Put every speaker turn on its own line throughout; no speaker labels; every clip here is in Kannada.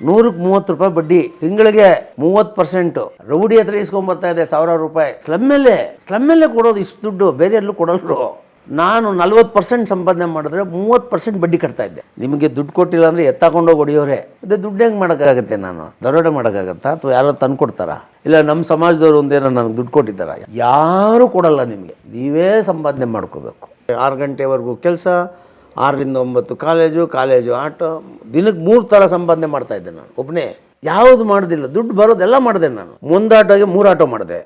100ಕ್ಕೆ 30 ರೂಪಾಯಿ ಬಡ್ಡಿ, ತಿಂಗಳಿಗೆ 30%. ರೌಡಿ ಹತ್ರ ಇಸ್ಕೊಂಡ್ಬರ್ತಾ ಇದೆ 1000 ರೂಪಾಯಿ. ಸ್ಲಮ್ಮಲ್ಲೇ ಕೊಡೋದು ಇಷ್ಟು ದುಡ್ಡು, ಬೇರೆ ಎಲ್ಲೂ ಕೊಡಲ್ರು. ನಾನು 40% ಸಂಪಾದನೆ ಮಾಡಿದ್ರೆ 30% ಬಡ್ಡಿ ಕಟ್ತಾ ಇದ್ದೆ. ನಿಮಗೆ ದುಡ್ಡು ಕೊಟ್ಟಿಲ್ಲ ಅಂದರೆ ಎತ್ತಾಕೊಂಡೋಗಿ ಹೊಡಿಯೋರೆ. ಅದೇ ದುಡ್ಡು ಹೆಂಗೆ ಮಾಡೋಕ್ಕಾಗತ್ತೆ? ನಾನು ದರೋಡೆ ಮಾಡೋಕ್ಕಾಗತ್ತಾ? ಅಥವಾ ಯಾರೋ ತಂದು ಕೊಡ್ತಾರಾ? ಇಲ್ಲ ನಮ್ಮ ಸಮಾಜದವರು ಒಂದೇನೋ ನನಗೆ ದುಡ್ಡು ಕೊಟ್ಟಿದ್ದಾರ? ಯಾರೂ ಕೊಡಲ್ಲ. ನಿಮಗೆ ನೀವೇ ಸಂಪಾದನೆ ಮಾಡ್ಕೋಬೇಕು. 6 ಗಂಟೆವರೆಗೂ ಕೆಲಸ, 6ರಿಂದ 9 ಕಾಲೇಜು ಆಟೋ. ದಿನಕ್ಕೆ 3 ಥರ ಸಂಪಾದನೆ ಮಾಡ್ತಾ ಇದ್ದೆ ನಾನು ಒಬ್ಬನೇ. ಯಾವುದು ಮಾಡೋದಿಲ್ಲ, ದುಡ್ಡು ಬರೋದೆಲ್ಲ ಮಾಡಿದೆ ನಾನು. ಮುಂದಾಟೋಗೆ 3 ಆಟೋ ಮಾಡಿದೆ.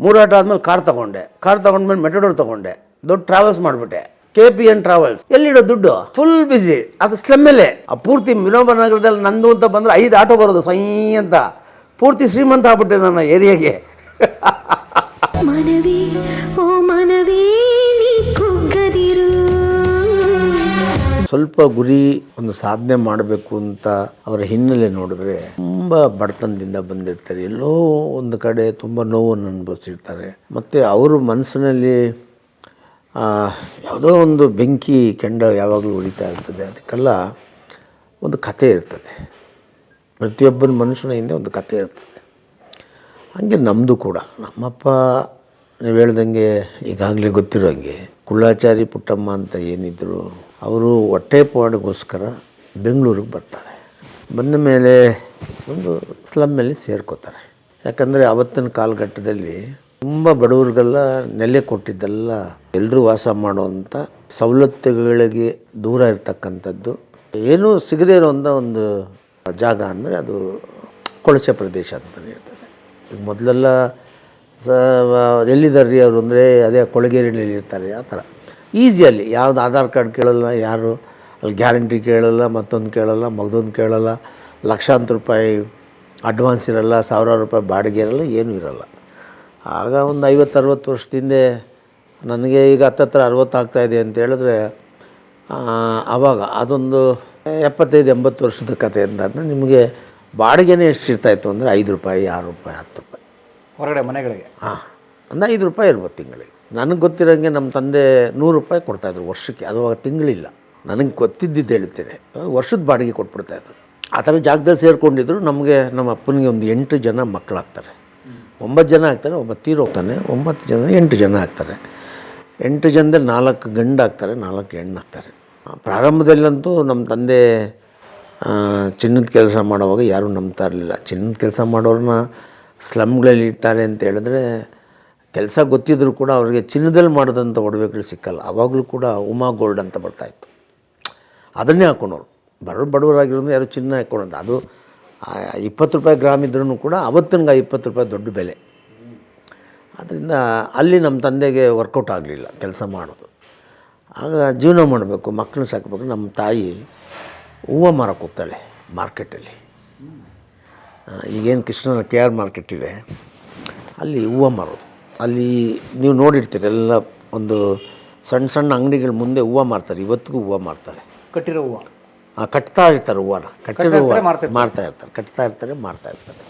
3 ಆಟೋ ಆದಮೇಲೆ ಕಾರ್ ತಗೊಂಡ್ಮೇಲೆ ಮೆಟಡೋರ್ ತಗೊಂಡೆ. ದೊಡ್ಡ ಟ್ರಾವೆಲ್ಸ್ ಮಾಡಿಬಿಟ್ಟೆ, KPN ಟ್ರಾವೆಲ್ಸ್. ಎಲ್ಲಿಡೋ ದುಡ್ಡು? Full busy. ಅದು ಸ್ಲಮ್ಮಲ್ಲೇ. ಆ ಪೂರ್ತಿ ವಿನೋಬ ನಗರದಲ್ಲಿ ನಂದು ಅಂತ ಬಂದರೆ 5 ಆಟೋ ಬರೋದು ಸೈ ಅಂತ. ಪೂರ್ತಿ ಶ್ರೀಮಂತ ಆಗ್ಬಿಟ್ಟೆ ನನ್ನ ಏರಿಯಾಗೆ.
ಮನವಿ ಓ ಮನವಿ ನೀ ಕುಗ್ಗದಿರು.
ಸ್ವಲ್ಪ ಗುರಿ, ಒಂದು ಸಾಧನೆ ಮಾಡಬೇಕು ಅಂತ ಅವರ ಹಿನ್ನೆಲೆ ನೋಡಿದ್ರೆ ತುಂಬ ಬಡತನದಿಂದ ಬಂದಿರ್ತಾರೆ. ಎಲ್ಲೋ ಒಂದು ಕಡೆ ತುಂಬ ನೋವನ್ನು ಅನುಭವಿಸಿರ್ತಾರೆ. ಮತ್ತು ಅವರು ಮನಸ್ಸಿನಲ್ಲಿ ಯಾವುದೋ ಒಂದು ಬೆಂಕಿ ಕೆಂಡ ಯಾವಾಗಲೂ ಉರಿತಾ ಇರ್ತದೆ. ಅದಕ್ಕೆಲ್ಲ ಒಂದು ಕಥೆ ಇರ್ತದೆ. ಪ್ರತಿಯೊಬ್ಬನ ಮನುಷ್ಯನ ಹಿಂದೆ ಒಂದು ಕಥೆ ಇರ್ತದೆ. ಹಾಗೆ ನಮ್ಮದು ಕೂಡ. ನಮ್ಮಪ್ಪ ನೀವು ಹೇಳ್ದಂಗೆ ಈಗಾಗಲೇ ಗೊತ್ತಿರೋ ಹಾಗೆ ಕುಳ್ಳಾಚಾರಿ ಪುಟ್ಟಮ್ಮ ಅಂತ ಏನಿದ್ರು, ಅವರು ಹೊಟ್ಟೆಪಾಡಿಗೋಸ್ಕರ ಬೆಂಗಳೂರಿಗೆ ಬರ್ತಾರೆ. ಬಂದ ಮೇಲೆ ಒಂದು ಸ್ಲಮ್ಮಲ್ಲಿ ಸೇರ್ಕೋತಾರೆ. ಯಾಕಂದರೆ ಆವತ್ತಿನ ಕಾಲಘಟ್ಟದಲ್ಲಿ ತುಂಬ ಬಡವ್ರಿಗೆಲ್ಲ ನೆಲೆ ಕೊಟ್ಟಿದ್ದೆಲ್ಲ ಎಲ್ಲರೂ ವಾಸ ಮಾಡುವಂಥ ಸವಲತ್ತುಗಳಿಗೆ ದೂರ ಇರ್ತಕ್ಕಂಥದ್ದು, ಏನೂ ಸಿಗದೇ ಇರೋಂಥ ಒಂದು ಜಾಗ ಅಂದರೆ ಅದು ಕೊಳಚೆ ಪ್ರದೇಶ ಅಂತಲೇ ಇರ್ತದೆ. ಈಗ ಮೊದಲೆಲ್ಲ ಎಲ್ಲಿದ್ದಾರೆ ರೀ ಅವರು ಅಂದರೆ ಅದೇ ಕೊಳಗೇರಿಯಲ್ಲಿ ಇರ್ತಾರೆ. ಆ ಥರ ಈಸಿಯಲ್ಲಿ ಯಾವುದು ಆಧಾರ್ ಕಾರ್ಡ್ ಕೇಳಲ್ಲ, ಯಾರು ಅಲ್ಲಿ ಗ್ಯಾರಂಟಿ ಕೇಳಲ್ಲ, ಮತ್ತೊಂದು ಕೇಳಲ್ಲ, ಮಗದೊಂದು ಕೇಳಲ್ಲ, ಲಕ್ಷಾಂತರ ರೂಪಾಯಿ ಅಡ್ವಾನ್ಸ್ ಇರಲ್ಲ, 1000 ರೂಪಾಯಿ ಬಾಡಿಗೆ ಇರಲ್ಲ, ಏನೂ ಇರಲ್ಲ. ಆಗ ಒಂದು 50-60 ವರ್ಷದಿಂದ, ನನಗೆ ಈಗ ಹತ್ತತ್ರ 60 ಆಗ್ತಾಯಿದೆ ಅಂತ ಹೇಳಿದ್ರೆ, ಆವಾಗ ಅದೊಂದು 75-80 ವರ್ಷದ ಕಥೆ ಅಂತಂದರೆ ನಿಮಗೆ ಬಾಡಿಗೆನೇ ಎಷ್ಟು ಇರ್ತಾಯಿತ್ತು ಅಂದರೆ 5 ರೂಪಾಯಿ, 6 ರೂಪಾಯಿ, 10 ರೂಪಾಯಿ
ಹೊರಗಡೆ ಮನೆಗಳಿಗೆ.
ಒಂದು 5 ರೂಪಾಯಿ ಇರ್ಬೋದು ತಿಂಗಳಿಗೆ. ನನಗೆ ಗೊತ್ತಿರೋಂಗೆ ನಮ್ಮ ತಂದೆ 100 ರೂಪಾಯಿ ಕೊಡ್ತಾಯಿದ್ರು ವರ್ಷಕ್ಕೆ. ಅದು ಅವಾಗ ತಿಂಗಳಿಲ್ಲ. ನನಗೆ ಗೊತ್ತಿದ್ದಿದ್ದು ಹೇಳ್ತೇನೆ, ವರ್ಷದ ಬಾಡಿಗೆ ಕೊಟ್ಬಿಡ್ತಾಯಿದ್ರು. ಆ ಥರ ಜಾಗದಲ್ಲಿ ಸೇರಿಕೊಂಡಿದ್ರು. ನಮಗೆ ನಮ್ಮ ಅಪ್ಪನಿಗೆ ಒಂದು 8 ಜನ ಮಕ್ಕಳಾಗ್ತಾರೆ. 9 ಜನ ಆಗ್ತಾರೆ, ಒಬ್ಬ ತೀರೋಗ್ತಾನೆ. 8 ಜನ ಆಗ್ತಾರೆ. 8 ಜನದಲ್ಲಿ 4 ಗಂಡು ಆಗ್ತಾರೆ, 4 ಹೆಣ್ಣು ಆಗ್ತಾರೆ. ಪ್ರಾರಂಭದಲ್ಲಂತೂ ನಮ್ಮ ತಂದೆ ಚಿನ್ನದ ಕೆಲಸ ಮಾಡೋವಾಗ ಯಾರೂ ನಂಬ್ತಾ ಇರಲಿಲ್ಲ. ಚಿನ್ನದ ಕೆಲಸ ಮಾಡೋರನ್ನ ಸ್ಲಮ್ಗಳಲ್ಲಿ ಇರ್ತಾರೆ ಅಂತ ಹೇಳಿದ್ರೆ, ಕೆಲಸ ಗೊತ್ತಿದ್ರೂ ಕೂಡ ಅವ್ರಿಗೆ ಚಿನ್ನದಲ್ಲಿ ಮಾಡೋದಂಥ ಒಡವೆಗಳು ಸಿಕ್ಕಲ್ಲ. ಆವಾಗಲೂ ಕೂಡ ಉಮಾ ಗೋಲ್ಡ್ ಅಂತ ಬರ್ತಾಯಿತ್ತು, ಅದನ್ನೇ ಹಾಕ್ಕೊಂಡವ್ರು. ಬಡವರಾಗಿರೋದು ಯಾರು ಚಿನ್ನ ಹಾಕ್ಕೊಂಡಂತ. ಅದು 20 ರೂಪಾಯಿ ಗ್ರಾಮ್ ಇದ್ರೂ ಕೂಡ ಅವತ್ತಿನ 20 ರೂಪಾಯಿ ದೊಡ್ಡ ಬೆಲೆ. ಅದರಿಂದ ಅಲ್ಲಿ ನಮ್ಮ ತಂದೆಗೆ ವರ್ಕೌಟ್ ಆಗಲಿಲ್ಲ ಕೆಲಸ ಮಾಡೋದು. ಆಗ ಜೀವನ ಮಾಡಬೇಕು, ಮಕ್ಕಳನ್ನ ಸಾಕಬೇಕು. ನಮ್ಮ ತಾಯಿ ಹೂವು ಮಾರಕ್ಕೆ ಹೋಗ್ತಾಳೆ ಮಾರ್ಕೆಟಲ್ಲಿ. ಈಗೇನು ಕೃಷ್ಣನ KR ಮಾರ್ಕೆಟ್ ಇದೆ, ಅಲ್ಲಿ ಹೂವು ಮಾರೋದು. ಅಲ್ಲಿ ನೀವು ನೋಡಿರ್ತೀರಿ, ಎಲ್ಲ ಒಂದು ಸಣ್ಣ ಸಣ್ಣ ಅಂಗಡಿಗಳ ಮುಂದೆ ಹೂವು ಮಾರ್ತಾರೆ. ಇವತ್ತಿಗೂ ಹೂವು ಮಾರ್ತಾರೆ.
ಕಟ್ಟಿರೋ ಹೂವು
ಕಟ್ತಾ ಇರ್ತಾರೆ. ಹೂವನ ಕಟ್ಟಿರೋ ಹೂವು ಮಾರ್ತಾ ಇರ್ತಾರೆ. ಕಟ್ತಾ ಇರ್ತಾರೆ, ಮಾರ್ತಾ ಇರ್ತಾರೆ.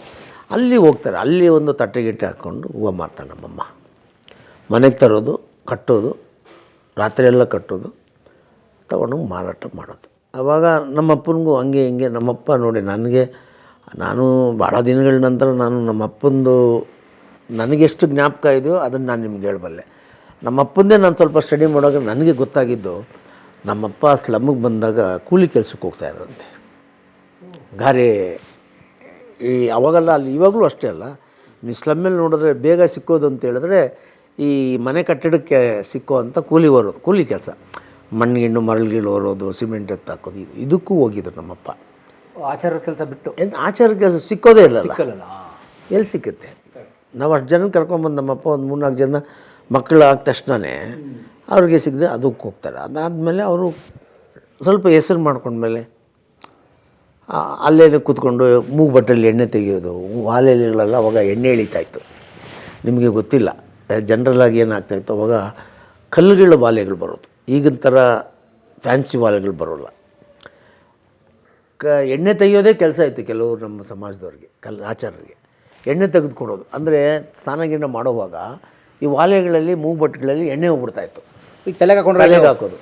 ಅಲ್ಲಿ ಹೋಗ್ತಾರೆ. ಅಲ್ಲಿ ಒಂದು ತಟ್ಟೆಗಿಟ್ಟೆ ಹಾಕ್ಕೊಂಡು ಹೂವು ಮಾರ್ತಾರೆ ನಮ್ಮಮ್ಮ. ಮನೆಗೆ ತರೋದು, ಕಟ್ಟೋದು, ರಾತ್ರಿ ಎಲ್ಲ ಕಟ್ಟೋದು, ತೊಗೊಂಡೋಗಿ ಮಾರಾಟ ಮಾಡೋದು. ಆವಾಗ ನಮ್ಮಪ್ಪನಿಗೂ ಹಂಗೆ ಹಿಂಗೆ. ನಮ್ಮಪ್ಪ ನೋಡಿ, ನಾನು ಭಾಳ ದಿನಗಳ ನಂತರ ನಮ್ಮಪ್ಪಂದು ನನಗೆಷ್ಟು ಜ್ಞಾಪಕ ಇದೆಯೋ ಅದನ್ನು ನಾನು ನಿಮ್ಗೆ ಹೇಳಬಲ್ಲೆ. ನಮ್ಮಪ್ಪಂದೇ ನಾನು ಸ್ವಲ್ಪ ಸ್ಟಡಿ ಮಾಡುವಾಗ ನನಗೆ ಗೊತ್ತಾಗಿದ್ದು, ನಮ್ಮಪ್ಪ ಸ್ಲಮ್ಮಿಗೆ ಬಂದಾಗ ಕೂಲಿ ಕೆಲಸಕ್ಕೆ ಹೋಗ್ತಾಯಿದ್ರಂತೆ. ಗಾರೆ ಅವಾಗೆಲ್ಲ ಅಲ್ಲಿ, ಇವಾಗಲೂ ಅಷ್ಟೇ ಅಲ್ಲ, ನೀವು ಸ್ಲಮ್ಮಲ್ಲಿ ನೋಡಿದ್ರೆ ಬೇಗ ಸಿಕ್ಕೋದು ಅಂತ ಹೇಳಿದ್ರೆ ಈ ಮನೆ ಕಟ್ಟಡಕ್ಕೆ ಸಿಕ್ಕೋ ಅಂತ ಕೂಲಿ ಕೆಲಸ. ಮಣ್ಣಿಗಿಣ್ಣು ಮರಳುಗಿಣ್ಣು ಹೊರೋದು, ಸಿಮೆಂಟ್ ಎತ್ತಾಕೋದು, ಇದಕ್ಕೂ ಹೋಗಿದ್ರು ನಮ್ಮಪ್ಪ.
ಆಚಾರ ಕೆಲಸ ಬಿಟ್ಟು
ಆಚಾರ ಕೆಲಸ ಸಿಕ್ಕೋದೇ ಇಲ್ಲ. ಎಲ್ಲಿ ಸಿಕ್ಕುತ್ತೆ? ನಾವು ಅಷ್ಟು ಜನ ಕರ್ಕೊಂಬಂದು ನಮ್ಮಪ್ಪ ಒಂದು 3-4 ಜನ ಮಕ್ಕಳು ಆದ ತಕ್ಷಣವೇ ಅವ್ರಿಗೆ ಸಿಗದೆ ಅದಕ್ಕೆ ಹೋಗ್ತಾರೆ. ಅದಾದಮೇಲೆ ಅವರು ಸ್ವಲ್ಪ ಹೆಸರು ಮಾಡ್ಕೊಂಡ್ಮೇಲೆ ಅಲ್ಲೇ ಕೂತ್ಕೊಂಡು ಮೂಗು ಬಟ್ಟೆಯಲ್ಲಿ ಎಣ್ಣೆ ತೆಗೆಯೋದು. ವಾಲೆಗಳೆಲ್ಲ ಅವಾಗ ಎಣ್ಣೆ ಎಳಿತಾಯಿತ್ತು. ನಿಮಗೆ ಗೊತ್ತಿಲ್ಲ, ಜನ್ರಲಾಗಿ ಏನಾಗ್ತಾಯಿತ್ತು ಅವಾಗ ಕಲ್ಲುಗಳ ವಾಲೆಗಳು ಬರೋದು. ಈಗಿನ ಥರ ಫ್ಯಾನ್ಸಿ ವಾಲೆಗಳು ಬರೋಲ್ಲ. ಎಣ್ಣೆ ತೆಗೆಯೋದೇ ಕೆಲಸ ಇತ್ತು ಕೆಲವರು ನಮ್ಮ ಸಮಾಜದವ್ರಿಗೆ, ಆಚಾರರಿಗೆ. ಎಣ್ಣೆ ತೆಗೆದುಕೊಡೋದು ಅಂದರೆ ಸ್ನಾನ ಗಿಣ್ಣ ಮಾಡುವಾಗ ಈ ವಾಲೆಗಳಲ್ಲಿ ಮೂಗು ಬಟ್ಟೆಗಳಲ್ಲಿ ಎಣ್ಣೆ ಹೋಗ್ಬಿಡ್ತಾಯಿತ್ತು.
ಈಗ ತಲೆಗೆ
ಹಾಕೋದು.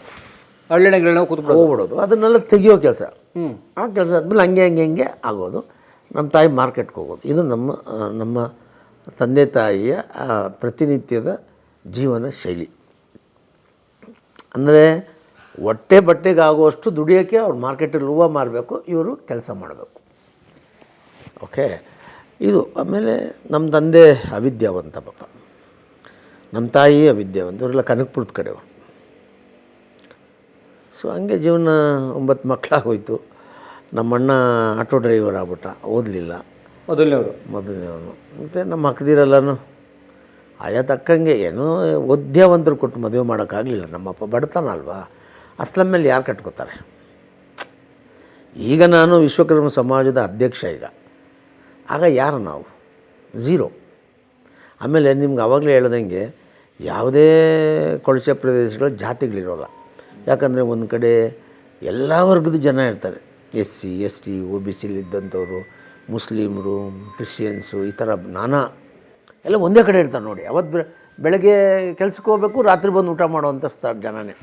ಹಳ್ಳಿಗಳನ್ನ ಕೂತ್ಬಿಡೋದು.
ಹೋಗ್ಬಿಡೋದು, ಅದನ್ನೆಲ್ಲ ತೆಗಿಯೋ ಕೆಲಸ.
ಹ್ಞೂ.
ಆ ಕೆಲಸ ಆದಮೇಲೆ ಹಂಗೆ ಆಗೋದು. ನಮ್ಮ ತಾಯಿ ಮಾರ್ಕೆಟ್ಗೆ ಹೋಗೋದು. ಇದು ನಮ್ಮ ತಂದೆ ತಾಯಿಯ ಪ್ರತಿನಿತ್ಯದ ಜೀವನ ಶೈಲಿ. ಅಂದರೆ ಹೊಟ್ಟೆ ಬಟ್ಟೆಗೆ ಆಗುವಷ್ಟು ದುಡಿಯೋಕ್ಕೆ ಅವ್ರು ಮಾರ್ಕೆಟಲ್ಲಿ ಹೂವು ಮಾರಬೇಕು, ಇವರು ಕೆಲಸ ಮಾಡಬೇಕು. ಓಕೆ, ಇದು. ಆಮೇಲೆ ನಮ್ಮ ತಂದೆ ಅವಿದ್ಯಾವಂತ ಪಾಪ, ನಮ್ಮ ತಾಯಿ ಅವಿದ್ಯಾವಂತ, ಇವರೆಲ್ಲ ಕನಕಪುರದ ಕಡೆಯವರು. ಸೊ ಹಂಗೆ ಜೀವನ 9 ಮಕ್ಕಳಾಗೋಯ್ತು. ನಮ್ಮಣ್ಣ ಆಟೋ ಡ್ರೈವರ್ ಆಗ್ಬಿಟ್ಟ, ಓದಲಿಲ್ಲ ಮೊದಲನೇವನು. ಮತ್ತು ನಮ್ಮ ಅಕ್ಕದಿರೆಲ್ಲನೂ ಆಯಾ ತಕ್ಕಂಗೆ ಏನೋ ವಿದ್ಯಾವಂತರು ಕೊಟ್ಟು ಮದುವೆ ಮಾಡೋಕ್ಕಾಗಲಿಲ್ಲ. ನಮ್ಮಪ್ಪ ಬಡತನ ಅಲ್ವಾ, ಅಸ್ಲಂ ಮೇಲೆ ಯಾರು ಕಟ್ಕೋತಾರೆ. ಈಗ ನಾನು ವಿಶ್ವಕರ್ಮ ಸಮಾಜದ ಅಧ್ಯಕ್ಷ. ಆಗ ಯಾರು ನಾವು? ಝೀರೋ. ಆಮೇಲೆ ನಿಮ್ಗೆ ಆವಾಗಲೇ ಹೇಳ್ದಂಗೆ ಯಾವುದೇ ಕೊಳಚೆ ಪ್ರದೇಶಗಳ ಜಾತಿಗಳಿರೋಲ್ಲ. ಯಾಕಂದರೆ ಒಂದು ಕಡೆ ಎಲ್ಲ ವರ್ಗದ ಜನ ಇರ್ತಾರೆ. SC ST OBC ಇದ್ದಂಥವ್ರು, ಮುಸ್ಲಿಮರು, ಕ್ರಿಶ್ಚಿಯನ್ಸು, ಈ ಥರ ನಾನಾ ಎಲ್ಲ ಒಂದೇ ಕಡೆ ಇರ್ತಾರೆ ನೋಡಿ. ಅವತ್ತು ಬೆಳಗ್ಗೆ ಕೆಲ್ಸಕ್ಕೆ ಹೋಗ್ಬೇಕು, ರಾತ್ರಿ ಬಂದು ಊಟ ಮಾಡೋವಂಥ ಜನನೇ.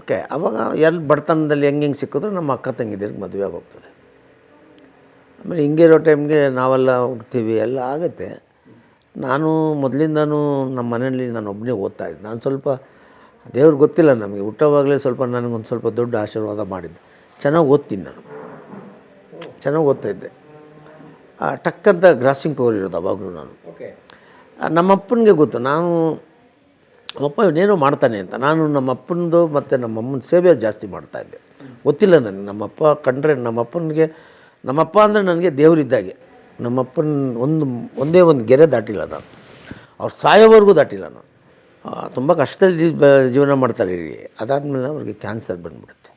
ಓಕೆ, ಆವಾಗ ಎಲ್ಲಿ ಬಡತನದಲ್ಲಿ ಹೆಂಗೆ ಸಿಕ್ಕಿದ್ರೆ ನಮ್ಮ ಅಕ್ಕ ತಂಗಿದಿರಿಗೆ ಮದುವೆ ಆಗೋಗ್ತದೆ. ಆಮೇಲೆ ಹಿಂಗೆ ಇರೋ ಟೈಮ್ಗೆ ನಾವೆಲ್ಲ ಹೋಗ್ತೀವಿ, ಎಲ್ಲ ಆಗುತ್ತೆ. ನಾನು ಮೊದಲಿಂದನೂ ನಮ್ಮ ಮನೆಯಲ್ಲಿ ನಾನು ಒಬ್ಬನೇ ಓದ್ತಾಯಿದ್ದೆ. ನಾನು ಸ್ವಲ್ಪ ದೇವ್ರಿಗೆ ಗೊತ್ತಿಲ್ಲ ನಮಗೆ, ಹುಟ್ಟೋವಾಗಲೇ ಸ್ವಲ್ಪ ನನಗೊಂದು ಸ್ವಲ್ಪ ದೊಡ್ಡ ಆಶೀರ್ವಾದ ಮಾಡಿದ್ದೆ. ಚೆನ್ನಾಗಿ ಓದ್ತೀನಿ, ನಾನು ಚೆನ್ನಾಗಿ ಓದ್ತಾಯಿದ್ದೆ. ಟಕ್ಕಂತ ಗ್ರಾಸಿಂಗ್ ಪವರ್ ಇರೋದು ಅವಾಗಲೂ ನಾನು. ನಮ್ಮಪ್ಪನಿಗೆ ಗೊತ್ತು ನಮ್ಮಪ್ಪ ಇನ್ನೇನೋ ಮಾಡ್ತಾನೆ ಅಂತ. ನಾನು ನಮ್ಮಪ್ಪನದು ಮತ್ತು ನಮ್ಮಮ್ಮನ ಸೇವೆ ಜಾಸ್ತಿ ಮಾಡ್ತಾಯಿದ್ದೆ. ಗೊತ್ತಿಲ್ಲ ನನಗೆ. ನಮ್ಮಪ್ಪ ಕಂಡ್ರೆ ನಮ್ಮಪ್ಪ ಅಂದರೆ ನನಗೆ ದೇವರಿದ್ದಾಗೆ. ನಮ್ಮಪ್ಪನ ಒಂದೇ ಒಂದು ಗೆರೆ ದಾಟಿಲ್ಲ ನಾನು. ಅವ್ರು ಸಾಯೋವರೆಗೂ ದಾಟಿಲ್ಲ ನಾನು. ತುಂಬ ಕಷ್ಟದಲ್ಲಿ ಜೀವನ ಮಾಡ್ತಾರೆ. ಅದಾದಮೇಲೆ ಅವ್ರಿಗೆ ಕ್ಯಾನ್ಸರ್ ಬಂದುಬಿಡುತ್ತೆ.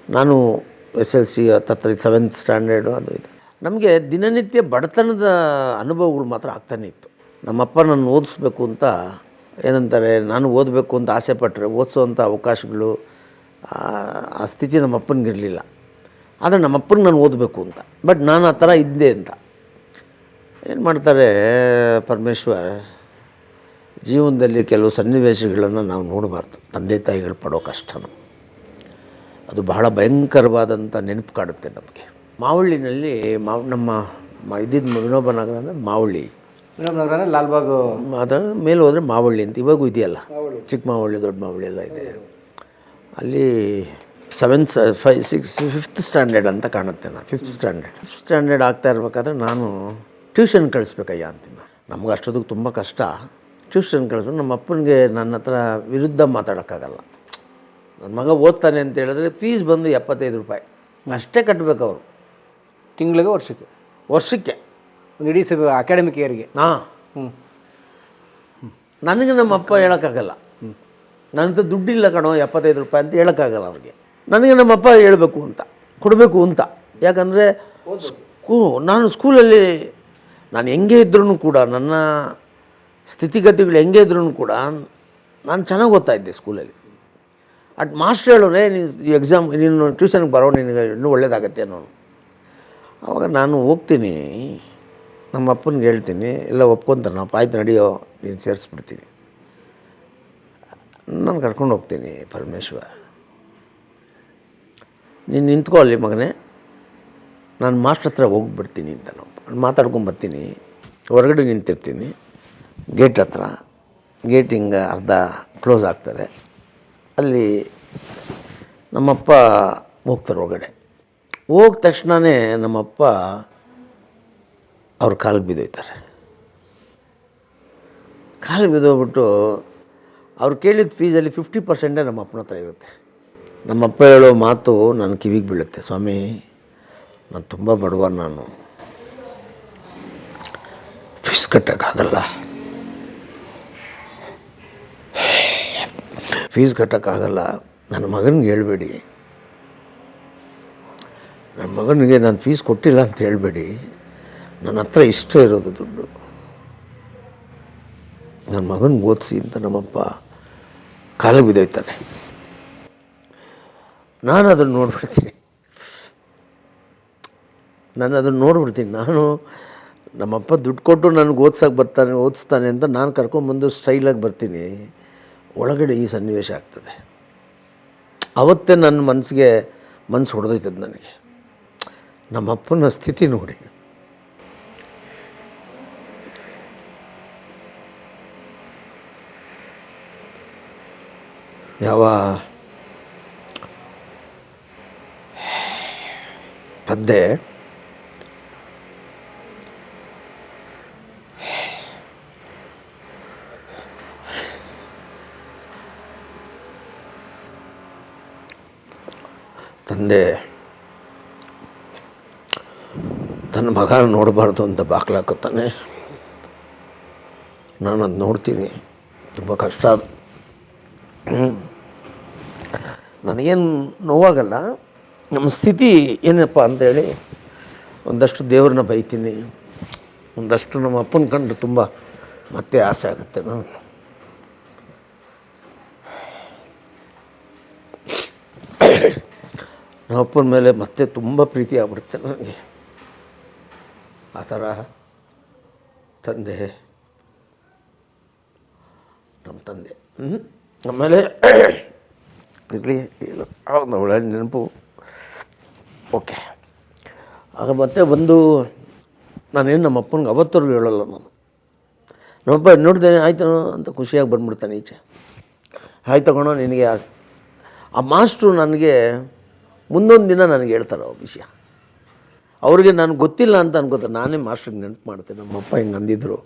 ನಾನು SLC 7th ಸ್ಟ್ಯಾಂಡರ್ಡು ಅದು ಇದು. ನಮಗೆ ದಿನನಿತ್ಯ ಬಡತನದ ಅನುಭವಗಳು ಮಾತ್ರ ಆಗ್ತಾನೇ ಇತ್ತು. ನಮ್ಮಪ್ಪ ನನ್ನ ಓದಿಸ್ಬೇಕು ಅಂತ ಏನಂತಾರೆ, ನಾನು ಓದಬೇಕು ಅಂತ ಆಸೆ ಪಟ್ಟರೆ ಓದಿಸೋವಂಥ ಅವಕಾಶಗಳು ಆ ಸ್ಥಿತಿ ನಮ್ಮಪ್ಪನಿಗಿರಲಿಲ್ಲ. ಆದರೆ ನಮ್ಮಪ್ಪನಿಗೆ ನಾನು ಓದಬೇಕು ಅಂತ, ಬಟ್ ನಾನು ಆ ಥರ ಇದ್ದೆ ಅಂತ. ಏನು ಮಾಡ್ತಾರೆ ಪರಮೇಶ್ವರ್, ಜೀವನದಲ್ಲಿ ಕೆಲವು ಸನ್ನಿವೇಶಗಳನ್ನು ನಾವು ನೋಡಬಾರ್ದು. ತಂದೆ ತಾಯಿಗಳು ಪಡೋ ಕಷ್ಟನ ಅದು ಬಹಳ ಭಯಂಕರವಾದಂಥ ನೆನಪು ಕಾಡುತ್ತೆ ನಮಗೆ. ಮಾವಳ್ಳಿನಲ್ಲಿ ನಮ್ಮ ಇದ್ದಿದ್ದು ವಿನೋಬ ನಗರ ಅಂದರೆ ಮಾವಳ್ಳಿ,
ಲಾಲ್ಬಾಗ್,
ಅದರ ಮೇಲೆ ಹೋದರೆ ಮಾವಳ್ಳಿ ಅಂತ ಇವಾಗೂ ಇದೆಯಲ್ಲ. ಚಿಕ್ಕ ಮಾವಳ್ಳಿ, ದೊಡ್ಡ ಮಾವಳ್ಳಿ ಎಲ್ಲ ಇದೆ. ಅಲ್ಲಿ 5th ಸ್ಟ್ಯಾಂಡರ್ಡ್ ಅಂತ ಕಾಣುತ್ತೆ. ನಾನು 5th ಸ್ಟ್ಯಾಂಡರ್ಡ್ ಆಗ್ತಾ ಇರ್ಬೇಕಾದ್ರೆ ನಾನು ಟ್ಯೂಷನ್ ಕಳಿಸ್ಬೇಕಯ್ಯ ಅಂತೀನಿ. ನಮ್ಗೆ ಅಷ್ಟೊತ್ತಿಗೆ ತುಂಬ ಕಷ್ಟ. ಟ್ಯೂಷನ್ ಕಳಿಸ್ಬೇಕು. ನಮ್ಮ ಅಪ್ಪನಿಗೆ ನನ್ನ ಹತ್ರ ವಿರುದ್ಧ ಮಾತಾಡೋಕ್ಕಾಗಲ್ಲ. ನನ್ನ ಮಗ ಓದ್ತಾನೆ ಅಂತ ಹೇಳಿದ್ರೆ ಫೀಸ್ ಬಂದು 75 ರೂಪಾಯಿ ಅಷ್ಟೇ ಕಟ್ಟಬೇಕು ಅವರು.
ತಿಂಗಳಿಗೆ
ವರ್ಷಕ್ಕೆ
ಒಂದು ಇಡೀ ಅಕಾಡೆಮಿಕ್ ಇಯರ್ಗೆ.
ಹಾಂ, ನನಗೆ ನಮ್ಮ ಅಪ್ಪ ಹೇಳೋಕ್ಕಾಗಲ್ಲ. ನನ್ನ ಹತ್ರ ದುಡ್ಡಿಲ್ಲ ಕಣೋ 75 ರೂಪಾಯಿ ಅಂತ ಹೇಳೋಕ್ಕಾಗಲ್ಲ ಅವ್ರಿಗೆ. ನನಗೆ ನಮ್ಮಪ್ಪ ಹೇಳಬೇಕು ಅಂತ, ಕೊಡಬೇಕು ಅಂತ. ಯಾಕಂದರೆ ನಾನು ಸ್ಕೂಲಲ್ಲಿ ನಾನು ಹೆಂಗೆ ಇದ್ರೂ ಕೂಡ, ನನ್ನ ಸ್ಥಿತಿಗತಿಗಳು ಹೆಂಗೆ ಇದ್ರೂ ಕೂಡ ನಾನು ಚೆನ್ನಾಗಿ ಓದ್ತಾಯಿದ್ದೆ ಸ್ಕೂಲಲ್ಲಿ. ಮಾಸ್ಟರ್ ಹೇಳೋರೆ, ನೀನು ಟ್ಯೂಷನ್ಗೆ ಬರೋ, ನಿನಗೆ ಇನ್ನೂ ಒಳ್ಳೇದಾಗತ್ತೆ ಅನ್ನೋನು. ಆವಾಗ ನಾನು ಹೋಗ್ತೀನಿ, ನಮ್ಮ ಅಪ್ಪನಿಗೆ ಹೇಳ್ತೀನಿ, ಎಲ್ಲ ಒಪ್ಕೊತಾರೆ. ನಾವು ಆಯ್ತು ನಡಿಯೋ, ನೀನು ಸೇರಿಸ್ಬಿಡ್ತೀನಿ. ನಾನು ಕರ್ಕೊಂಡು ಹೋಗ್ತೀನಿ. ಪರಮೇಶ್ವರ್, ನೀನು ನಿಂತ್ಕೊ ಅಲ್ಲಿ ಮಗನೇ, ನಾನು ಮಾಸ್ಟರ್ ಹತ್ರ ಹೋಗ್ಬಿಡ್ತೀನಿ ಅಂತ ನಾವು ಮಾತಾಡ್ಕೊಂಬರ್ತೀನಿ. ಹೊರಗಡೆ ನಿಂತಿರ್ತೀನಿ ಗೇಟ್ ಹತ್ರ. ಗೇಟ್ ಹಿಂಗೆ ಅರ್ಧ ಕ್ಲೋಸ್ ಆಗ್ತದೆ. ಅಲ್ಲಿ ನಮ್ಮಪ್ಪ ಹೋಗ್ತಾರೆ ಹೊರಗಡೆ. ಹೋದ ತಕ್ಷಣವೇ ನಮ್ಮಪ್ಪ ಅವ್ರ ಕಾಲಿಗೆ ಬಿದ್ದೋಯ್ತಾರೆ. ಕಾಲಿಗೆ ಬಿದ್ದೋಗ್ಬಿಟ್ಟು ಅವ್ರು ಕೇಳಿದ ಫೀಸಲ್ಲಿ 50% ನಮ್ಮ ಅಪ್ಪನ ಹತ್ರ ಇರುತ್ತೆ. ನಮ್ಮಪ್ಪ ಹೇಳೋ ಮಾತು ನನ್ನ ಕಿವಿಗೆ ಬೀಳುತ್ತೆ, ಸ್ವಾಮಿ ನಾನು ತುಂಬ ಬಡವ, ನಾನು ಫೀಸ್ ಕಟ್ಟೋಕ್ಕಾಗಲ್ಲ, ಫೀಸ್ ಕಟ್ಟೋಕ್ಕಾಗಲ್ಲ. ನನ್ನ ಮಗನಿಗೆ ಹೇಳ್ಬೇಡಿ, ನನ್ನ ಮಗನಿಗೆ ನಾನು ಫೀಸ್ ಕೊಟ್ಟಿಲ್ಲ ಅಂತ ಹೇಳ್ಬೇಡಿ, ನನ್ನ ಹತ್ರ ಇಷ್ಟ ಇರೋದು ದುಡ್ಡು, ನನ್ನ ಮಗನಿಗೆ ಓದಿಸಿ ಅಂತ ನಮ್ಮಪ್ಪ ಕಾಲಿಗೆ ಬಿದ್ದೋಯ್ತಾನೆ. ನಾನು ಅದನ್ನು ನೋಡ್ಬಿಡ್ತೀನಿ. ನಾನು ನಮ್ಮಪ್ಪ ದುಡ್ಡು ಕೊಟ್ಟು ನನಗೆ ಓದಿಸ್ತಾನೆ ಅಂತ ನಾನು ಕರ್ಕೊಂಬಂದು ಸ್ಟೈಲಾಗಿ ಬರ್ತೀನಿ. ಒಳಗಡೆ ಈ ಸನ್ನಿವೇಶ ಆಗ್ತದೆ. ಅವತ್ತೇ ನನ್ನ ಮನಸ್ಸು ಹೊಡೆದೋಯ್ತದೆ ನನಗೆ. ನಮ್ಮಪ್ಪನ ಸ್ಥಿತಿ ನೋಡಿ. ಯಾವ ತಂದೆ ತನ್ನ ಮಗ ನೋಡಬಾರ್ದು ಅಂತ ಬಾಕ್ಲಾಕುತ್ತಾನೆ. ನಾನು ಅದು ನೋಡ್ತೀನಿ, ತುಂಬ ಕಷ್ಟ ಅದು. ನನಗೇನು ನೋವಾಗಲ್ಲ. ನಮ್ಮ ಸ್ಥಿತಿ ಏನಪ್ಪ ಅಂಥೇಳಿ ಒಂದಷ್ಟು ದೇವ್ರನ್ನ ಬೈತೀನಿ, ಒಂದಷ್ಟು ನಮ್ಮ ಅಪ್ಪನ ಕಂಡು ತುಂಬ ಮತ್ತೆ ಆಸೆ ಆಗುತ್ತೆ ನನಗೆ. ನಮ್ಮ ಅಪ್ಪನ ಮೇಲೆ ಮತ್ತೆ ತುಂಬ ಪ್ರೀತಿ ಆಗ್ಬಿಡುತ್ತೆ ನನಗೆ. ಆ ಥರ ತಂದೆ, ನಮ್ಮ ತಂದೆ. ಆಮೇಲೆ ಇರಲಿ, ಒಂದು ಒಳ್ಳೆ ನೆನಪು. ಓಕೆ, ಆಗ ಮತ್ತೆ ಬಂದು ನಾನೇನು ನಮ್ಮ ಅಪ್ಪನಿಗೆ ಅವತ್ತವರೆಗೂ ಹೇಳೋಲ್ಲ. ನಮ್ಮಪ್ಪ ನೋಡಿದೆ ಆಯ್ತು ಅಂತ ಖುಷಿಯಾಗಿ ಬಂದ್ಬಿಡ್ತಾನೆ ಈಚೆ. ಆಯ್ತು ತಗೊಳ್ಳೋ ನಿನಗೆ. ಆ ಮಾಸ್ಟ್ರು ನನಗೆ ಮುಂದೊಂದು ದಿನ ನನಗೆ ಹೇಳ್ತಾರೆ ಆ ವಿಷಯ. ಅವ್ರಿಗೆ ನನಗೆ ಗೊತ್ತಿಲ್ಲ ಅಂತ ಅನ್ಕೋತಾರೆ. ನಾನೇ ಮಾಸ್ಟ್ರಿಗೆ ನೆನಪು ಮಾಡ್ತೇನೆ, ನಮ್ಮಪ್ಪ ಹಿಂಗೆ ಅಂದಿದ್ರು,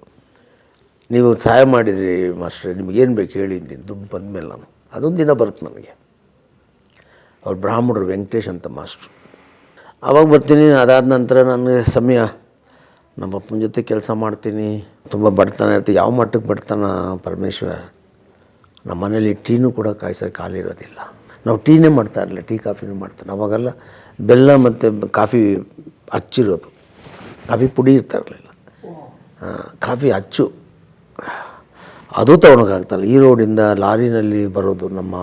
ನೀವು ಸಹಾಯ ಮಾಡಿದ್ರಿ ಮಾಸ್ಟ್ರೆ, ನಿಮಗೇನು ಬೇಕು ಹೇಳಿ ಅಂತೀನಿ ದುಡ್ಡು ಬಂದಮೇಲೆ. ನಾನು ಅದೊಂದು ದಿನ ಬರುತ್ತೆ ನನಗೆ. ಅವ್ರು ಬ್ರಾಹ್ಮಣರು, ವೆಂಕಟೇಶ್ ಅಂತ ಮಾಸ್ಟ್ರು. ಆವಾಗ ಬರ್ತೀನಿ. ಅದಾದ ನಂತರ ನನಗೆ ಸಮಯ ನಮ್ಮಪ್ಪನ ಜೊತೆ ಕೆಲಸ ಮಾಡ್ತೀನಿ. ತುಂಬ ಬಡತನ ಇರ್ತೀವಿ. ಯಾವ ಮಟ್ಟಕ್ಕೆ ಬಡತನ ಪರಮೇಶ್ವರ್. ನಮ್ಮ ಮನೇಲಿ ಟೀನೂ ಕೂಡ ಕಾಯಿಸೋಕೆ ಹಾಲಿರೋದಿಲ್ಲ. ನಾವು ಟೀನೇ ಮಾಡ್ತಾ ಇರಲಿಲ್ಲ, ಟೀ ಕಾಫಿನೂ ಮಾಡ್ತಾನೆ. ಅವಾಗೆಲ್ಲ ಬೆಲ್ಲ ಮತ್ತು ಕಾಫಿ ಹಚ್ಚಿರೋದು, ಕಾಫಿ ಪುಡಿ ಇರ್ತಾ ಇರಲಿಲ್ಲ. ಕಾಫಿ ಅಚ್ಚು ಅದು ತೊಗೊಳಕ್ಕಾಗ್ತಲ್ಲ. ಈ ರೋಡಿಂದ ಲಾರಿನಲ್ಲಿ ಬರೋದು ನಮ್ಮ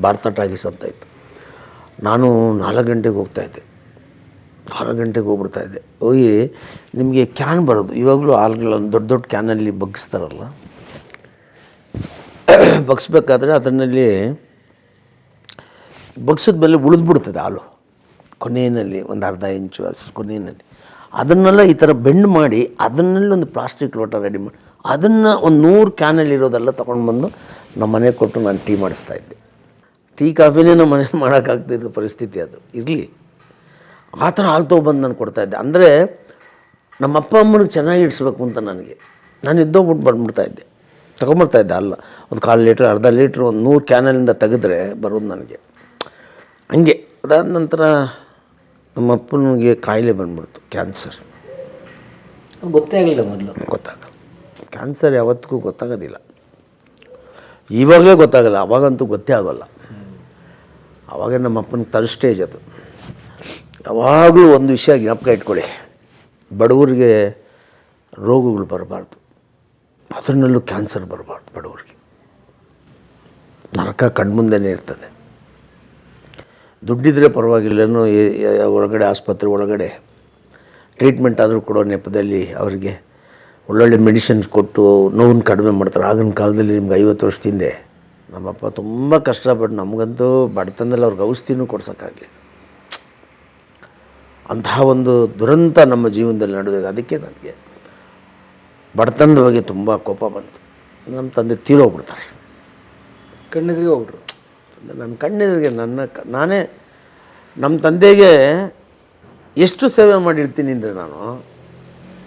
ಭಾರತ ಟಾಕೀಸ್ ಅಂತ ಇತ್ತು. ನಾನು 4 ಗಂಟೆಗೆ ಹೋಗ್ತಾಯಿದ್ದೆ. 4 ಗಂಟೆಗೆ ಹೋಗ್ಬಿಡ್ತಾಯಿದ್ದೆ. ಹೋಗಿ ನಿಮಗೆ ಕ್ಯಾನ್ ಬರೋದು, ಇವಾಗಲೂ ಹಾಲುಗಳನ್ನು ದೊಡ್ಡ ದೊಡ್ಡ ಕ್ಯಾನಲ್ಲಿ ಬಗ್ಗಿಸ್ತಾರಲ್ಲ, ಬಗ್ಸ್ಬೇಕಾದ್ರೆ ಅದರಲ್ಲಿ ಬಗ್ಸಿದ ಮೇಲೆ ಉಳಿದ್ಬಿಡ್ತದೆ ಹಾಲು ಕೊನೆಯಲ್ಲಿ, ಒಂದು ಅರ್ಧ ಇಂಚು ಅಷ್ಟು ಕೊನೆಯಲ್ಲಿ. ಅದನ್ನೆಲ್ಲ ಈ ಥರ ಬೆಂಡ್ ಮಾಡಿ ಅದನ್ನಲ್ಲಿ ಒಂದು ಪ್ಲಾಸ್ಟಿಕ್ ಲೋಟ ರೆಡಿ ಮಾಡಿ ಅದನ್ನು ಒಂದು 100 ಕ್ಯಾನಲ್ಲಿ ಇರೋದೆಲ್ಲ ತೊಗೊಂಡು ಬಂದು ನಮ್ಮ ಮನೆಗೆ ಕೊಟ್ಟು ನಾನು ಟೀ ಮಾಡಿಸ್ತಾಯಿದ್ದೆ. ಟೀ ಕಾಫಿನೇ ನಮ್ಮ ಮನೇಲಿ ಮಾಡೋಕ್ಕಾಗ್ತಿದ್ದ ಪರಿಸ್ಥಿತಿ ಅದು. ಇರಲಿ, ಆ ಥರ ಹಾಲು ತೊಗೊಬಂದು ನಾನು ಕೊಡ್ತಾಯಿದ್ದೆ. ಅಂದರೆ ನಮ್ಮ ಅಪ್ಪ ಅಮ್ಮನಿಗೆ ಚೆನ್ನಾಗಿ ಇಡಿಸ್ಬೇಕು ಅಂತ ನನಗೆ. ನಾನು ಎದ್ದೋಗ್ಬಿಟ್ಟು ಬಂದ್ಬಿಡ್ತಾಯಿದ್ದೆ, ತೊಗೊಂಬರ್ತಾಯಿದ್ದೆ. ಅಲ್ಲ, ಒಂದು 1/4 ಲೀಟ್ರ್, ಅರ್ಧ ಲೀಟ್ರ್, ಒಂದು 100 ಕ್ಯಾನಲ್ಲಿಂದ ತೆಗೆದ್ರೆ ಬರೋದು ನನಗೆ. ಹಂಗೆ ಅದಾದ ನಂತರ ನಮ್ಮ ಅಪ್ಪನಿಗೆ ಕಾಯಿಲೆ ಬಂದ್ಬಿಡ್ತು, ಕ್ಯಾನ್ಸರ್.
ಗೊತ್ತೇ ಆಗಲಿಲ್ಲ ಮೊದಲು.
ಗೊತ್ತಾಗಲ್ಲ. ಕ್ಯಾನ್ಸರ್ ಯಾವತ್ತಿಗೂ ಗೊತ್ತಾಗೋದಿಲ್ಲ. ಇವಾಗಲೇ ಗೊತ್ತಾಗಲ್ಲ, ಅವಾಗಂತೂ ಗೊತ್ತೇ ಆಗೋಲ್ಲ. ಆವಾಗ ನಮ್ಮ ಅಪ್ಪನಿಗೆ ಥರ್ಡ್ ಸ್ಟೇಜ್ ಅದು. ಯಾವಾಗಲೂ ಒಂದು ವಿಷಯ ಜ್ಞಾಪಕ ಇಟ್ಕೊಳ್ಳಿ, ಬಡವರಿಗೆ ರೋಗಗಳು ಬರಬಾರ್ದು, ಅದರಲ್ಲೂ ಕ್ಯಾನ್ಸರ್ ಬರಬಾರ್ದು. ಬಡವರಿಗೆ ನರಕ ಕಣ್ಮುಂದೆನೇ ಇರ್ತದೆ. ದುಡ್ಡಿದ್ರೆ ಪರವಾಗಿಲ್ಲನೋ, ಒಳಗಡೆ ಆಸ್ಪತ್ರೆ ಒಳಗಡೆ ಟ್ರೀಟ್ಮೆಂಟ್ ಆದರೂ ಕೊಡೋ ನೆಪದಲ್ಲಿ ಅವರಿಗೆ ಒಳ್ಳೊಳ್ಳೆ ಮೆಡಿಸಿನ್ಸ್ ಕೊಟ್ಟು ನೋವನ್ನು ಕಡಿಮೆ ಮಾಡ್ತಾರೆ. ಆಗಿನ ಕಾಲದಲ್ಲಿ ನಿಮ್ಗೆ 50 ವರ್ಷದ ಹಿಂದೆ ನಮ್ಮಪ್ಪ ತುಂಬ ಕಷ್ಟಪಟ್ಟು, ನಮಗಂತೂ ಬಡತನದಲ್ಲಿ ಅವ್ರಿಗೆ ಔಷಧಿನೂ ಕೊಡ್ಸೋಕ್ಕಾಗಲಿ. ಅಂತಹ ಒಂದು ದುರಂತ ನಮ್ಮ ಜೀವನದಲ್ಲಿ ನಡೆದಿದೆ. ಅದಕ್ಕೆ ನನಗೆ ಬಡತನದ ಬಗ್ಗೆ ತುಂಬ ಕೋಪ ಬಂತು. ನಮ್ಮ ತಂದೆ ತೀರೋಗ್ಬಿಡ್ತಾರೆ,
ಕಣ್ಣೆದುರಿಗೆ ಹೋಗ್ಬಿಟ್ರು.
ನನ್ನ ಕಣ್ಣೆದುರಿಗೆ ನಾನೇ ನಮ್ಮ ತಂದೆಗೆ ಎಷ್ಟು ಸೇವೆ ಮಾಡಿರ್ತೀನಿ ಅಂದರೆ,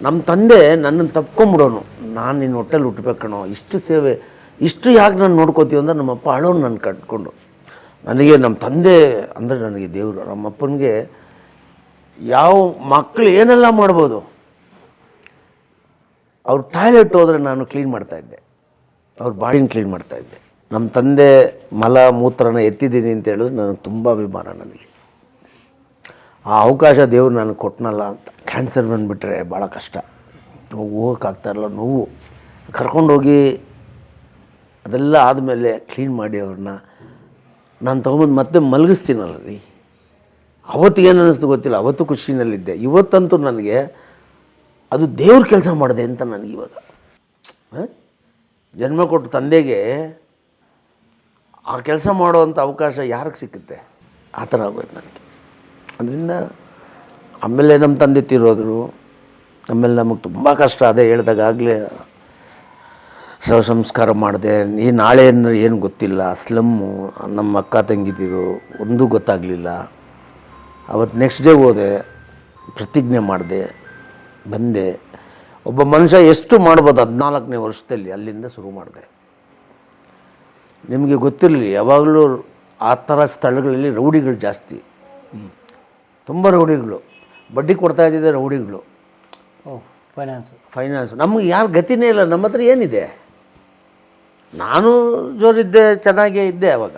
ನಮ್ಮ ತಂದೆ ನನ್ನನ್ನು ತಪ್ಕೊಂಬಿಡೋನು, ನಾನು ನಿನ್ನ ಹೊಟ್ಟೆಲಿ ಹುಟ್ಟಬೇಕಣೋ, ಇಷ್ಟು ಸೇವೆ, ಇಷ್ಟು ಯಾಕೆ ನಾನು ನೋಡ್ಕೋತೀವಿ ಅಂದ್ರೆ ನಮ್ಮಪ್ಪ ಅಳೋನು ನನ್ನ ಕಟ್ಕೊಂಡು. ನನಗೆ ನಮ್ಮ ತಂದೆ ಅಂದರೆ ನನಗೆ ದೇವರು. ನಮ್ಮಪ್ಪನಿಗೆ ಯಾವ ಮಕ್ಕಳು ಏನೆಲ್ಲ ಮಾಡ್ಬೋದು, ಅವ್ರು ಟಾಯ್ಲೆಟ್ ಹೋದರೆ ನಾನು ಕ್ಲೀನ್ ಮಾಡ್ತಾಯಿದ್ದೆ, ಅವ್ರ ಬಾಡಿನ ಕ್ಲೀನ್ ಮಾಡ್ತಾಯಿದ್ದೆ. ನಮ್ಮ ತಂದೆ ಮಲ ಮೂತ್ರನ ಎತ್ತಿದ್ದೀನಿ ಅಂತ ಹೇಳಿದ್ರೆ ನನಗೆ ತುಂಬ ಅಭಿಮಾನ. ನನಗೆ ಆ ಅವಕಾಶ ದೇವ್ರು ನನಗೆ ಕೊಟ್ಟನಲ್ಲ ಅಂತ. ಕ್ಯಾನ್ಸರ್ ಬಂದುಬಿಟ್ರೆ ಭಾಳ ಕಷ್ಟ, ಹೋಗೋಕ್ಕಾಗ್ತಾಯಿರಲ್ಲ, ನೋವು. ಕರ್ಕೊಂಡೋಗಿ ಅದೆಲ್ಲ ಆದಮೇಲೆ ಕ್ಲೀನ್ ಮಾಡಿ ಅವ್ರನ್ನ ನಾನು ತೊಗೊಂಬಂದು ಮತ್ತೆ ಮಲಗಿಸ್ತೀನಲ್ಲ ರೀ, ಅವತ್ತಿಗೇನು ಅನ್ನಿಸ್ತು ಗೊತ್ತಿಲ್ಲ. ಅವತ್ತು ಖುಷಿನಲ್ಲಿದ್ದೆ. ಇವತ್ತಂತೂ ನನಗೆ ಅದು ದೇವ್ರ ಕೆಲಸ ಮಾಡಿದೆ ಅಂತ ನನಗಿವಾಗ. ಜನ್ಮ ಕೊಟ್ಟು ತಂದೆಗೆ ಆ ಕೆಲಸ ಮಾಡುವಂಥ ಅವಕಾಶ ಯಾರಿಗೆ ಸಿಕ್ಕುತ್ತೆ? ಆ ಥರ ಆಗೋಯ್ತು ನನಗೆ. ಅದರಿಂದ ಆಮೇಲೆ ನಮ್ಮ ತಂದೆ ತೀರೋದ್ರು. ಆಮೇಲೆ ನಮಗೆ ತುಂಬ ಕಷ್ಟ. ಅದೇ ಹೇಳ್ದಾಗಲೇ ಶವ ಸಂಸ್ಕಾರ ಮಾಡಿದೆ. ಈ ನಾಳೆ ಅಂದರೆ ಏನು ಗೊತ್ತಿಲ್ಲ. ಸ್ಲಮ್ಮು, ನಮ್ಮ ಅಕ್ಕ ತಂಗಿದಿರು ಒಂದೂ ಗೊತ್ತಾಗಲಿಲ್ಲ. ಅವತ್ತು ನೆಕ್ಸ್ಟ್ ಡೇ ಹೋದೆ, ಪ್ರತಿಜ್ಞೆ ಮಾಡಿದೆ, ಬಂದೆ. ಒಬ್ಬ ಮನುಷ್ಯ ಎಷ್ಟು ಮಾಡ್ಬೋದು 14ನೇ ವರ್ಷದಲ್ಲಿ, ಅಲ್ಲಿಂದ ಶುರು ಮಾಡಿದೆ. ನಿಮಗೆ ಗೊತ್ತಿರಲಿ, ಯಾವಾಗಲೂ ಆ ಥರ ಸ್ಥಳಗಳಲ್ಲಿ ರೌಡಿಗಳು ಜಾಸ್ತಿ, ತುಂಬ ರೌಡಿಗಳು. ಬಡ್ಡಿ ಕೊಡ್ತಾ ಇದ್ದಿದ್ದೆ ರೌಡಿಗಳು. ಫೈನಾನ್ಸ್ ನಮಗೆ ಯಾರು ಗತಿನೇ ಇಲ್ಲ. ನಮ್ಮ ಹತ್ರ ಏನಿದೆ? ನಾನು ಜೋರಿದ್ದೆ, ಚೆನ್ನಾಗೇ ಇದ್ದೆ ಅವಾಗ.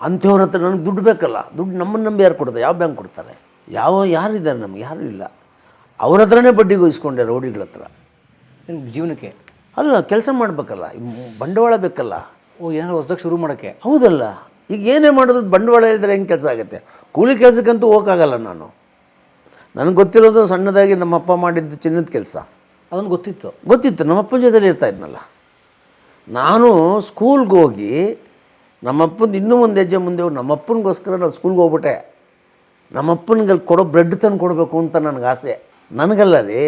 ಅಂಥವ್ರ ಹತ್ರ ನನಗೆ ದುಡ್ಡು ಬೇಕಲ್ಲ. ದುಡ್ಡು ನಮ್ಮನ್ನು ನಂಬಿ ಯಾರು ಕೊಡ್ತಾರೆ? ಯಾವ ಬ್ಯಾಂಕ್ ಕೊಡ್ತಾರೆ? ಯಾರಿದ್ದಾರೆ? ನಮ್ಗೆ ಯಾರೂ ಇಲ್ಲ. ಅವ್ರ ಹತ್ರನೇ ಬಡ್ಡಿಗೆ ವಹಿಸ್ಕೊಂಡೆ, ರೌಡಿಗಳ ಹತ್ರ.
ಜೀವನಕ್ಕೆ
ಅಲ್ಲ, ಕೆಲಸ ಮಾಡಬೇಕಲ್ಲ, ಬಂಡವಾಳ ಬೇಕಲ್ಲ.
ಏನಾದ್ರು ಹೊಸ್ದಾಗಿ ಶುರು ಮಾಡೋಕ್ಕೆ.
ಹೌದಲ್ಲ, ಈಗ ಏನೇ ಮಾಡೋದು ಬಂಡವಾಳ ಇದ್ದರೆ ಹೆಂಗೆ ಕೆಲಸ ಆಗುತ್ತೆ? ಕೂಲಿ ಕೆಲಸಕ್ಕಂತೂ ಹೋಗೋಕ್ಕಾಗಲ್ಲ ನಾನು. ನನಗೆ ಗೊತ್ತಿರೋದು ಸಣ್ಣದಾಗಿ ನಮ್ಮಪ್ಪ ಮಾಡಿದ್ದು ಚಿನ್ನದ ಕೆಲಸ.
ಅದೊಂದು ಗೊತ್ತಿತ್ತು.
ನಮ್ಮಪ್ಪನ ಜೊತೆಲಿ ಇರ್ತಾ ಇದ್ನಲ್ಲ. ನಾನು ಸ್ಕೂಲ್ಗೆ ಹೋಗಿ ನಮ್ಮಪ್ಪಂದು ಇನ್ನೂ ಒಂದು ಹೆಜ್ಜೆ ಮುಂದೆ ಹೋಗಿ ನಮ್ಮಪ್ಪನಿಗೋಸ್ಕರ ನಾನು ಸ್ಕೂಲ್ಗೆ ಹೋಗ್ಬಿಟ್ಟೆ. ನಮ್ಮಪ್ಪನಿಗೆ ಅಲ್ಲಿ ಕೊಡೋ ಬ್ರೆಡ್ ತಂದು ಕೊಡಬೇಕು ಅಂತ ನನಗೆ ಆಸೆ. ನನಗಲ್ಲ ರೀ,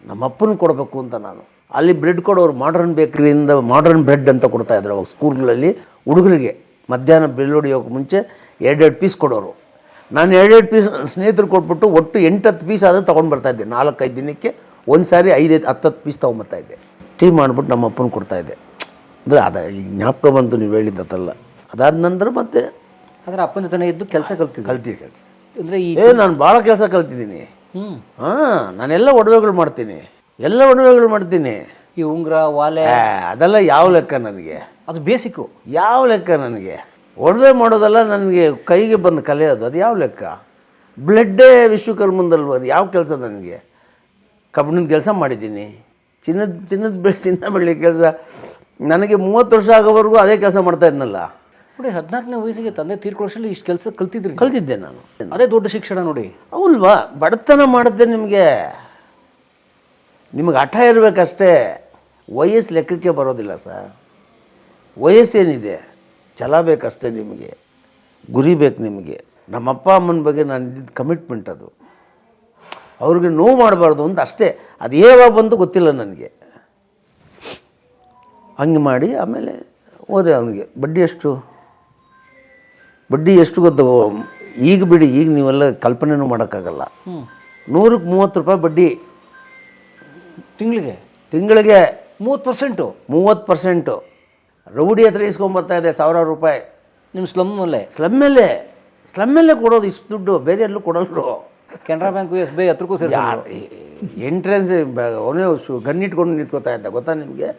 ನಮ್ಮಪ್ಪನಿಗೆ ಕೊಡಬೇಕು ಅಂತ. ನಾನು ಅಲ್ಲಿ ಬ್ರೆಡ್ ಕೊಡೋರು ಮಾಡರ್ನ್ ಬೇಕ್ರಿಯಿಂದ ಮಾಡರ್ನ್ ಬ್ರೆಡ್ ಅಂತ ಕೊಡ್ತಾಯಿದ್ರು ಅವಾಗ ಸ್ಕೂಲ್ಗಳಲ್ಲಿ ಹುಡುಗರಿಗೆ. ಮಧ್ಯಾಹ್ನ ಬೆಲ್ ಹೊಡಿಯೋಕೆ ಮುಂಚೆ 2 ಪೀಸ್ ಕೊಡೋರು. ನಾನು 2 ಪೀಸ್ ಸ್ನೇಹಿತರು ಕೊಟ್ಬಿಟ್ಟು ಒಟ್ಟು 8-10 ಪೀಸ್ ಆದರೂ ತೊಗೊಂಡು ಬರ್ತಾಯಿದ್ದೆ. 4-5 ದಿನಕ್ಕೆ ಒಂದು ಸಾರಿ 5-10 ಪೀಸ್ ತೊಗೊಂಬರ್ತಾಯಿದ್ದೆ. ಟೀ ಮಾಡಿಬಿಟ್ಟು ನಮ್ಮ ಅಪ್ಪನ ಕೊಡ್ತಾಯಿದ್ದೆ. ಅಂದರೆ ಅದು ಈಗ ಜ್ಞಾಪಕ ಬಂತು ನೀವು ಹೇಳಿದ್ದಲ್ಲ. ಅದಾದ ನಂತರ ಮತ್ತೆ
ಆದರೆ ಅಪ್ಪನ ಜೊತೆ ಇದ್ದು ಕೆಲಸ ಕಲ್ತಿದ್ದೆ. ಅಂದರೆ
ನಾನು ಭಾಳ ಕೆಲಸ ಕಲ್ತಿದ್ದೀನಿ. ನಾನೆಲ್ಲ ಒಡವೆಗಳು ಮಾಡ್ತೀನಿ.
ಈ ಉಂಗುರ, ವಾಲೆ
ಅದೆಲ್ಲ ಯಾವ ಲೆಕ್ಕ ನನಗೆ?
ಅದು ಬೇಸಿಕ್ಕು.
ಯಾವ ಲೆಕ್ಕ ನನಗೆ? ಒಡವೆ ಮಾಡೋದಲ್ಲ ನನಗೆ ಕೈಗೆ ಬಂದು ಕಲಿಯೋದು. ಅದು ಯಾವ ಲೆಕ್ಕ? ಬ್ಲಡ್ಡೇ ವಿಶ್ವಕರ್ಮಂದಲ್ವ, ಅದು ಯಾವ ಕೆಲಸ ನನಗೆ? ಕಬ್ಬಿಣದ ಕೆಲಸ ಮಾಡಿದ್ದೀನಿ, ಚಿನ್ನ ಬೆಳ್ಳಿ ಕೆಲಸ. ನನಗೆ 30 ವರ್ಷ ಆಗೋವರೆಗೂ ಅದೇ ಕೆಲಸ ಮಾಡ್ತಾ ಇದ್ನಲ್ಲ.
ನೋಡಿ, 14ನೇ ವಯಸ್ಸಿಗೆ ತಂದೆ ತೀರ್ಕೊಳ್ಳೋಷ್ಟರಲ್ಲಿ ಇಷ್ಟು ಕೆಲಸ
ಕಲ್ತಿದ್ದೆ ನಾನು.
ಅದೇ ದೊಡ್ಡ ಶಿಕ್ಷಣ ನೋಡಿ.
ಅವಲ್ವಾ, ಬಡತನ ಮಾಡಿದ್ದೆ. ನಿಮಗೆ ಹಠ ಇರಬೇಕಷ್ಟೇ. ವಯಸ್ಸು ಲೆಕ್ಕಕ್ಕೆ ಬರೋದಿಲ್ಲ ಸರ್. ವಯಸ್ಸೇನಿದೆ, ಛಲ ಬೇಕಷ್ಟೇ. ನಿಮಗೆ ಗುರಿ ಬೇಕು. ನಿಮಗೆ ನಮ್ಮ ಅಪ್ಪ ಅಮ್ಮನ ಬಗ್ಗೆ ನಾನು ಇದ್ದಿದ್ದು ಕಮಿಟ್ಮೆಂಟ್. ಅದು ಅವ್ರಿಗೆ ನೋವು ಮಾಡಬಾರ್ದು ಅಂತ ಅಷ್ಟೇ. ಅದು ಯಾವಾಗ ಬಂದು ಗೊತ್ತಿಲ್ಲ ನನಗೆ. ಹಂಗೆ ಮಾಡಿ ಆಮೇಲೆ ಹೋದೆ. ಅವನಿಗೆ ಬಡ್ಡಿ ಎಷ್ಟು ಗೊತ್ತು? ಈಗ ಬಿಡಿ, ಈಗ ನೀವೆಲ್ಲ ಕಲ್ಪನೆನೂ ಮಾಡೋಕ್ಕಾಗಲ್ಲ. 100ಕ್ಕೆ 30 ರೂಪಾಯಿ ಬಡ್ಡಿ
ತಿಂಗಳಿಗೆ
30%. ರೌಡಿ ಹತ್ರ ಇಸ್ಕೊಂಬರ್ತಾಯಿದೆ 1000 ರೂಪಾಯಿ.
ನಿಮ್ಮ
ಸ್ಲಮ್ಮಲ್ಲೇ ಕೊಡೋದು ಇಷ್ಟು ದುಡ್ಡು. ಬೇರೆ ಎಲ್ಲೂ ಕೊಡೋರು.
ಕೆನರಾ ಬ್ಯಾಂಕು, SBI ಹತ್ರಕ್ಕೂ ಸೇರಿ
ಎಂಟ್ರೆನ್ಸ್ ಅವನೇ ಗನ್ನಿಟ್ಕೊಂಡು ನಿಂತ್ಕೋತಾ ಇದ್ದ, ಗೊತ್ತಾ ನಿಮಗೆ?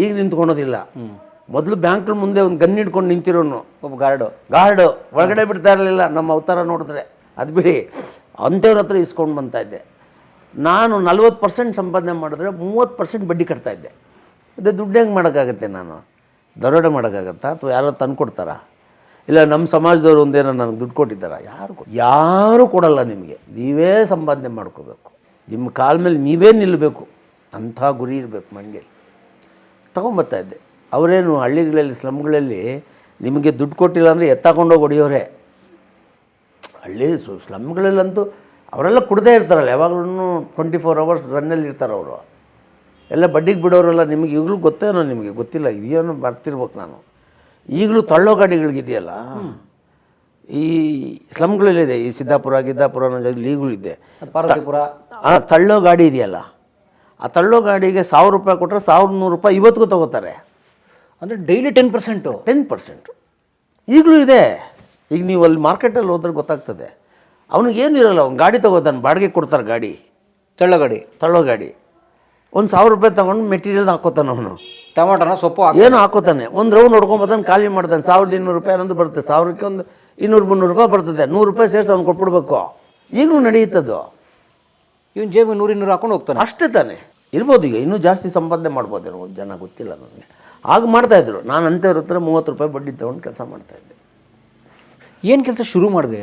ಈಗ ನಿಂತ್ಕೊಳೋದಿಲ್ಲ. ಮೊದಲು ಬ್ಯಾಂಕ್ಗಳ ಮುಂದೆ ಒಂದು ಗನ್ ಇಟ್ಕೊಂಡು ನಿಂತಿರೋನು
ಒಬ್ಬ ಗಾರ್ಡು
ಒಳಗಡೆ ಬಿಡ್ತಾ ಇರಲಿಲ್ಲ ನಮ್ಮ ಅವತಾರ ನೋಡಿದ್ರೆ. ಅದು ಬಿಡಿ, ಅಂಥವ್ರ ಹತ್ರ ಇಸ್ಕೊಂಡು ಬಂತಾಯಿದ್ದೆ. ನಾನು 40% ಸಂಪಾದನೆ ಮಾಡಿದ್ರೆ 30% ಬಡ್ಡಿ ಕಟ್ತಾಯಿದ್ದೆ. ಅದೇ ದುಡ್ಡು ಹೆಂಗೆ ಮಾಡೋಕ್ಕಾಗತ್ತೆ? ನಾನು ದರೋಡೆ ಮಾಡೋಕ್ಕಾಗತ್ತಾ? ಅಥವಾ ಯಾರೋ ತಂದು ಕೊಡ್ತಾರಾ? ಇಲ್ಲ ನಮ್ಮ ಸಮಾಜದವರು ಒಂದೇನೋ ನನಗೆ ದುಡ್ಡು ಕೊಟ್ಟಿದ್ದಾರಾ? ಯಾರೂ ಕೊಡಲ್ಲ ನಿಮಗೆ. ನೀವೇ ಸಂಪಾದನೆ ಮಾಡ್ಕೋಬೇಕು. ನಿಮ್ಮ ಕಾಲ ಮೇಲೆ ನೀವೇ ನಿಲ್ಲಬೇಕು. ಅಂಥ ಗುರಿ ಇರಬೇಕು ಮಂಡ್ಯಲ್ಲಿ. ತೊಗೊಂಬರ್ತಾಯಿದ್ದೆ. ಅವರೇನು ಹಳ್ಳಿಗಳಲ್ಲಿ, ಸ್ಲಮ್ಗಳಲ್ಲಿ ನಿಮಗೆ ದುಡ್ಡು ಕೊಟ್ಟಿಲ್ಲ ಅಂದರೆ ಎತ್ತಾಕೊಂಡೋಗಿ ಹೊಡಿಯೋರೆ. ಹಳ್ಳಿ ಸ್ಲಮ್ಗಳಲ್ಲಂತೂ ಅವರೆಲ್ಲ ಕುಡ್ದೇ ಇರ್ತಾರಲ್ಲ, ಯಾವಾಗಲೂ 24 hours ರನ್ನಲ್ಲಿ ಇರ್ತಾರೆ ಅವರು. ಎಲ್ಲ ಬಡ್ಡಿಗೆ ಬಿಡೋರೆಲ್ಲ. ನಿಮಗೆ ಈಗಲೂ ಗೊತ್ತೇನೋ? ನಿಮಗೆ ಗೊತ್ತಿಲ್ಲ, ಇದೇನೋ ಬರ್ತಿರ್ಬೇಕು ನಾನು. ಈಗಲೂ ತಳ್ಳೋ ಗಾಡಿಗಳಿಗಿದೆಯಲ್ಲ ಈ ಸ್ಲಮ್ಗಳಲ್ಲಿದೆ. ಈ ಸಿದ್ದಾಪುರ ಅನ್ನೋ ಜಾಗದಲ್ಲಿ ಈಗಲೂ ಇದೆ.
ಪಾರ್ವತಿಪುರ
ತಳ್ಳೋ ಗಾಡಿ ಇದೆಯಲ್ಲ, ಆ ತಳ್ಳೋ ಗಾಡಿಗೆ 1000 ರೂಪಾಯಿ ಕೊಟ್ಟರೆ 1100 ರೂಪಾಯಿ ಇವತ್ತಿಗೂ ತೊಗೋತಾರೆ.
ಅಂದರೆ ಡೈಲಿ 10%.
ಈಗಲೂ ಇದೆ. ಈಗ ನೀವು ಅಲ್ಲಿ ಮಾರ್ಕೆಟಲ್ಲಿ ಹೋದ್ರೆ ಗೊತ್ತಾಗ್ತದೆ. ಅವನಿಗೇನು ಇರೋಲ್ಲ, ಅವ್ನು ಗಾಡಿ ತೊಗೋತಾನೆ, ಬಾಡಿಗೆ ಕೊಡ್ತಾರೆ ಗಾಡಿ, ತಳ್ಳೋ ಗಾಡಿ. ಒಂದು 1000 ರೂಪಾಯಿ ತೊಗೊಂಡು ಮೆಟೀರಿಯಲ್ ಹಾಕೋತಾನೆ. ಅವನು
ಟೊಮಾಟೋನ ಸೊಪ್ಪು
ಏನು ಹಾಕೋತಾನೆ. ಒಂದು ರೌಂಡ್ ಹೊಡ್ಕೊಂಬತ್ತಾನೆ, ಖಾಲಿ ಮಾಡ್ತಾನೆ. 1200 ರೂಪಾಯಿ ಅನ್ನೋದು ಬರುತ್ತೆ. 1000ಕ್ಕೆ ಒಂದು 200-300 ರೂಪಾಯಿ ಬರ್ತದೆ. 100 ರೂಪಾಯಿ ಸೇರಿಸಿ ಅವ್ನು ಕೊಟ್ಬಿಡ್ಬೇಕು. ಈಗಲೂ ನಡೆಯುತ್ತದು.
ಇವನು ಜೇಬು 100-200 ಹಾಕೊಂಡು ಹೋಗ್ತಾನೆ.
ಅಷ್ಟೇ ತಾನೆ ಇರ್ಬೋದು. ಈಗ ಇನ್ನೂ ಜಾಸ್ತಿ ಸಂಪಾದನೆ ಮಾಡ್ಬೋದೇನೋ ಜನ, ಗೊತ್ತಿಲ್ಲ ನನಗೆ. ಆಗ ಮಾಡ್ತಾಯಿದ್ರು. ನಾನು ಅಂಥವ್ರ ಹತ್ರ 30 ರೂಪಾಯಿ ಬಡ್ಡಿ ತೊಗೊಂಡು ಕೆಲಸ ಮಾಡ್ತಾಯಿದ್ದೆ.
ಏನು ಕೆಲಸ ಶುರು ಮಾಡಿದೆ?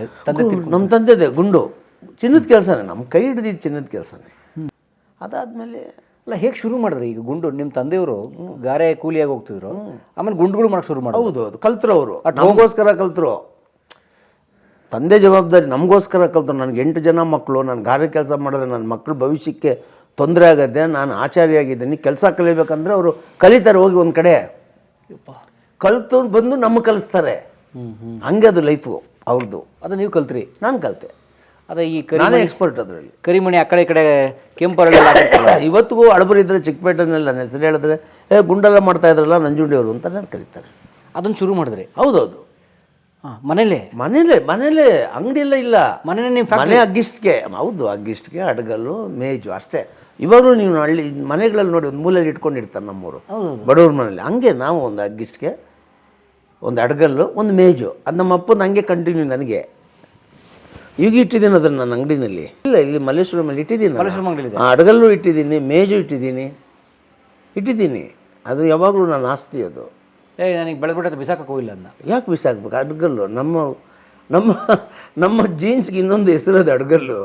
ನಮ್ಮ ತಂದೆದೆ ಗುಂಡು ಚಿನ್ನದ ಕೆಲಸನೇ. ನಮ್ಮ ಕೈ ಹಿಡಿದಿದ್ದು ಚಿನ್ನದ ಕೆಲಸನೇ. ಅದಾದಮೇಲೆ
ಅಲ್ಲ ಹೇಗೆ ಶುರು ಮಾಡಿದ್ರಿ ಈಗ ಗುಂಡು ನಿಮ್ಮ ತಂದೆಯವರು ಗಾರೆ ಕೂಲಿಯಾಗಿ ಹೋಗ್ತಿದ್ರು ಆಮೇಲೆ ಗುಂಡುಗಳು ಮಾಡಕ್ಕೆ ಶುರು ಮಾಡಿದ್ರು.
ಹೌದು ಅದು ಕಲ್ತರು ಅವರು, ನಮಗೋಸ್ಕರ ಕಲ್ತರು. ತಂದೆ ಜವಾಬ್ದಾರಿ ನಮಗೋಸ್ಕರ ಕಲ್ತರು. ನನಗೆ 8 ಜನ ಮಕ್ಕಳು, ನಾನು ಗಾರೆ ಕೆಲಸ ಮಾಡಿದ್ರೆ ನನ್ನ ಮಕ್ಕಳ ಭವಿಷ್ಯಕ್ಕೆ ತೊಂದರೆ ಆಗತ್ತೆ. ನಾನು ಆಚಾರಿಯಾಗಿದ್ದೀನಿ, ಕೆಲಸ ಕಲಿಬೇಕಂದ್ರೆ ಅವರು ಕಲಿತಾರೆ ಹೋಗಿ ಒಂದು ಕಡೆ, ಕಲಿತು ಬಂದು ನಮಗೆ ಕಲಿಸ್ತಾರೆ. ಹಂಗೆ ಅದು ಲೈಫು ಅವ್ರದ್ದು.
ಅದು ನೀವು ಕಲ್ತ್ರಿ?
ನಾನು ಕಲಿತೆ.
ಅದೇ ಈ
ನಾನೇ ಎಕ್ಸ್ಪರ್ಟ್ ಅದರಲ್ಲಿ.
ಕರಿಮಣಿ ಆ ಕಡೆ ಕೆಂಪರಳ್ಳಿ
ಇವತ್ತಿಗೂ ಹಳಬರಿದ್ರೆ ಚಿಕ್ಕಪೇಟೆನೆಲ್ಲ ನನ್ನ ಹೆಸರು ಹೇಳಿದ್ರೆ ಗುಂಡೆಲ್ಲ ಮಾಡ್ತಾ ಇದ್ರಲ್ಲ ನಂಜುಂಡಿಯವರು ಅಂತ ನಾನು ಕರೀತಾರೆ.
ಅದನ್ನು ಶುರು ಮಾಡಿದ್ರಿ?
ಹೌದೌದು.
ಮನೇಲೆ
ಅಂಗಡಿಯೆಲ್ಲ ಇಲ್ಲ,
ಮನೇಲೆ ನಿಮ್ಮ
ಮನೆ ಅಗ್ಗಿಸ್ಟ್ಗೆ. ಹೌದು, ಅಗ್ಗಿಸ್ಟ್ಗೆ, ಅಡಗಲ್ಲು, ಮೇಜು ಅಷ್ಟೇ. ಇವಾಗಲೂ ನೀವು ಹಳ್ಳಿ ಮನೆಗಳಲ್ಲಿ ನೋಡಿ ಒಂದು ಮೂಲೆಯಲ್ಲಿ ಇಟ್ಕೊಂಡಿರ್ತಾರೆ ನಮ್ಮವರು ಬಡವ್ರ ಮನೇಲಿ. ಹಂಗೆ ನಾವು ಒಂದು ಅಗ್ಗಿಸ್ಟ್ಗೆ, ಒಂದು ಅಡಗಲ್ಲು, ಒಂದು ಮೇಜು. ಅದು ನಮ್ಮ ಅಪ್ಪನ ಹಂಗೆ ಕಂಟಿನ್ಯೂ. ನನಗೆ ಈಗ ಇಟ್ಟಿದ್ದೀನಿ ಅದನ್ನು ನನ್ನ ಅಂಗಡಿನಲ್ಲಿ. ಇಲ್ಲ, ಇಲ್ಲಿ ಮಲ್ಲೇಶ್ವರಮಲ್ಲಿ ಇಟ್ಟಿದ್ದೀನಿ. ಅಡಗಲ್ಲು ಇಟ್ಟಿದ್ದೀನಿ, ಮೇಜು ಇಟ್ಟಿದ್ದೀನಿ. ಅದು ಯಾವಾಗಲೂ ನನ್ನ ಆಸ್ತಿ. ಅದು
ನನಗೆ ಬೆಳೆದ್ಬಿಟ್ಟು ಬಿಸಾಕಕ್ಕೆ ಹೋಗಿಲ್ಲ ಅದನ್ನ.
ಯಾಕೆ ಬಿಸಾಕ್ಬೇಕು? ಅಡಗಲ್ಲು ನಮ್ಮ ನಮ್ಮ ನಮ್ಮ ಜೀನ್ಸ್ಗೆ ಇನ್ನೊಂದು ಹೆಸರು ಅದು ಅಡಗಲ್ಲು.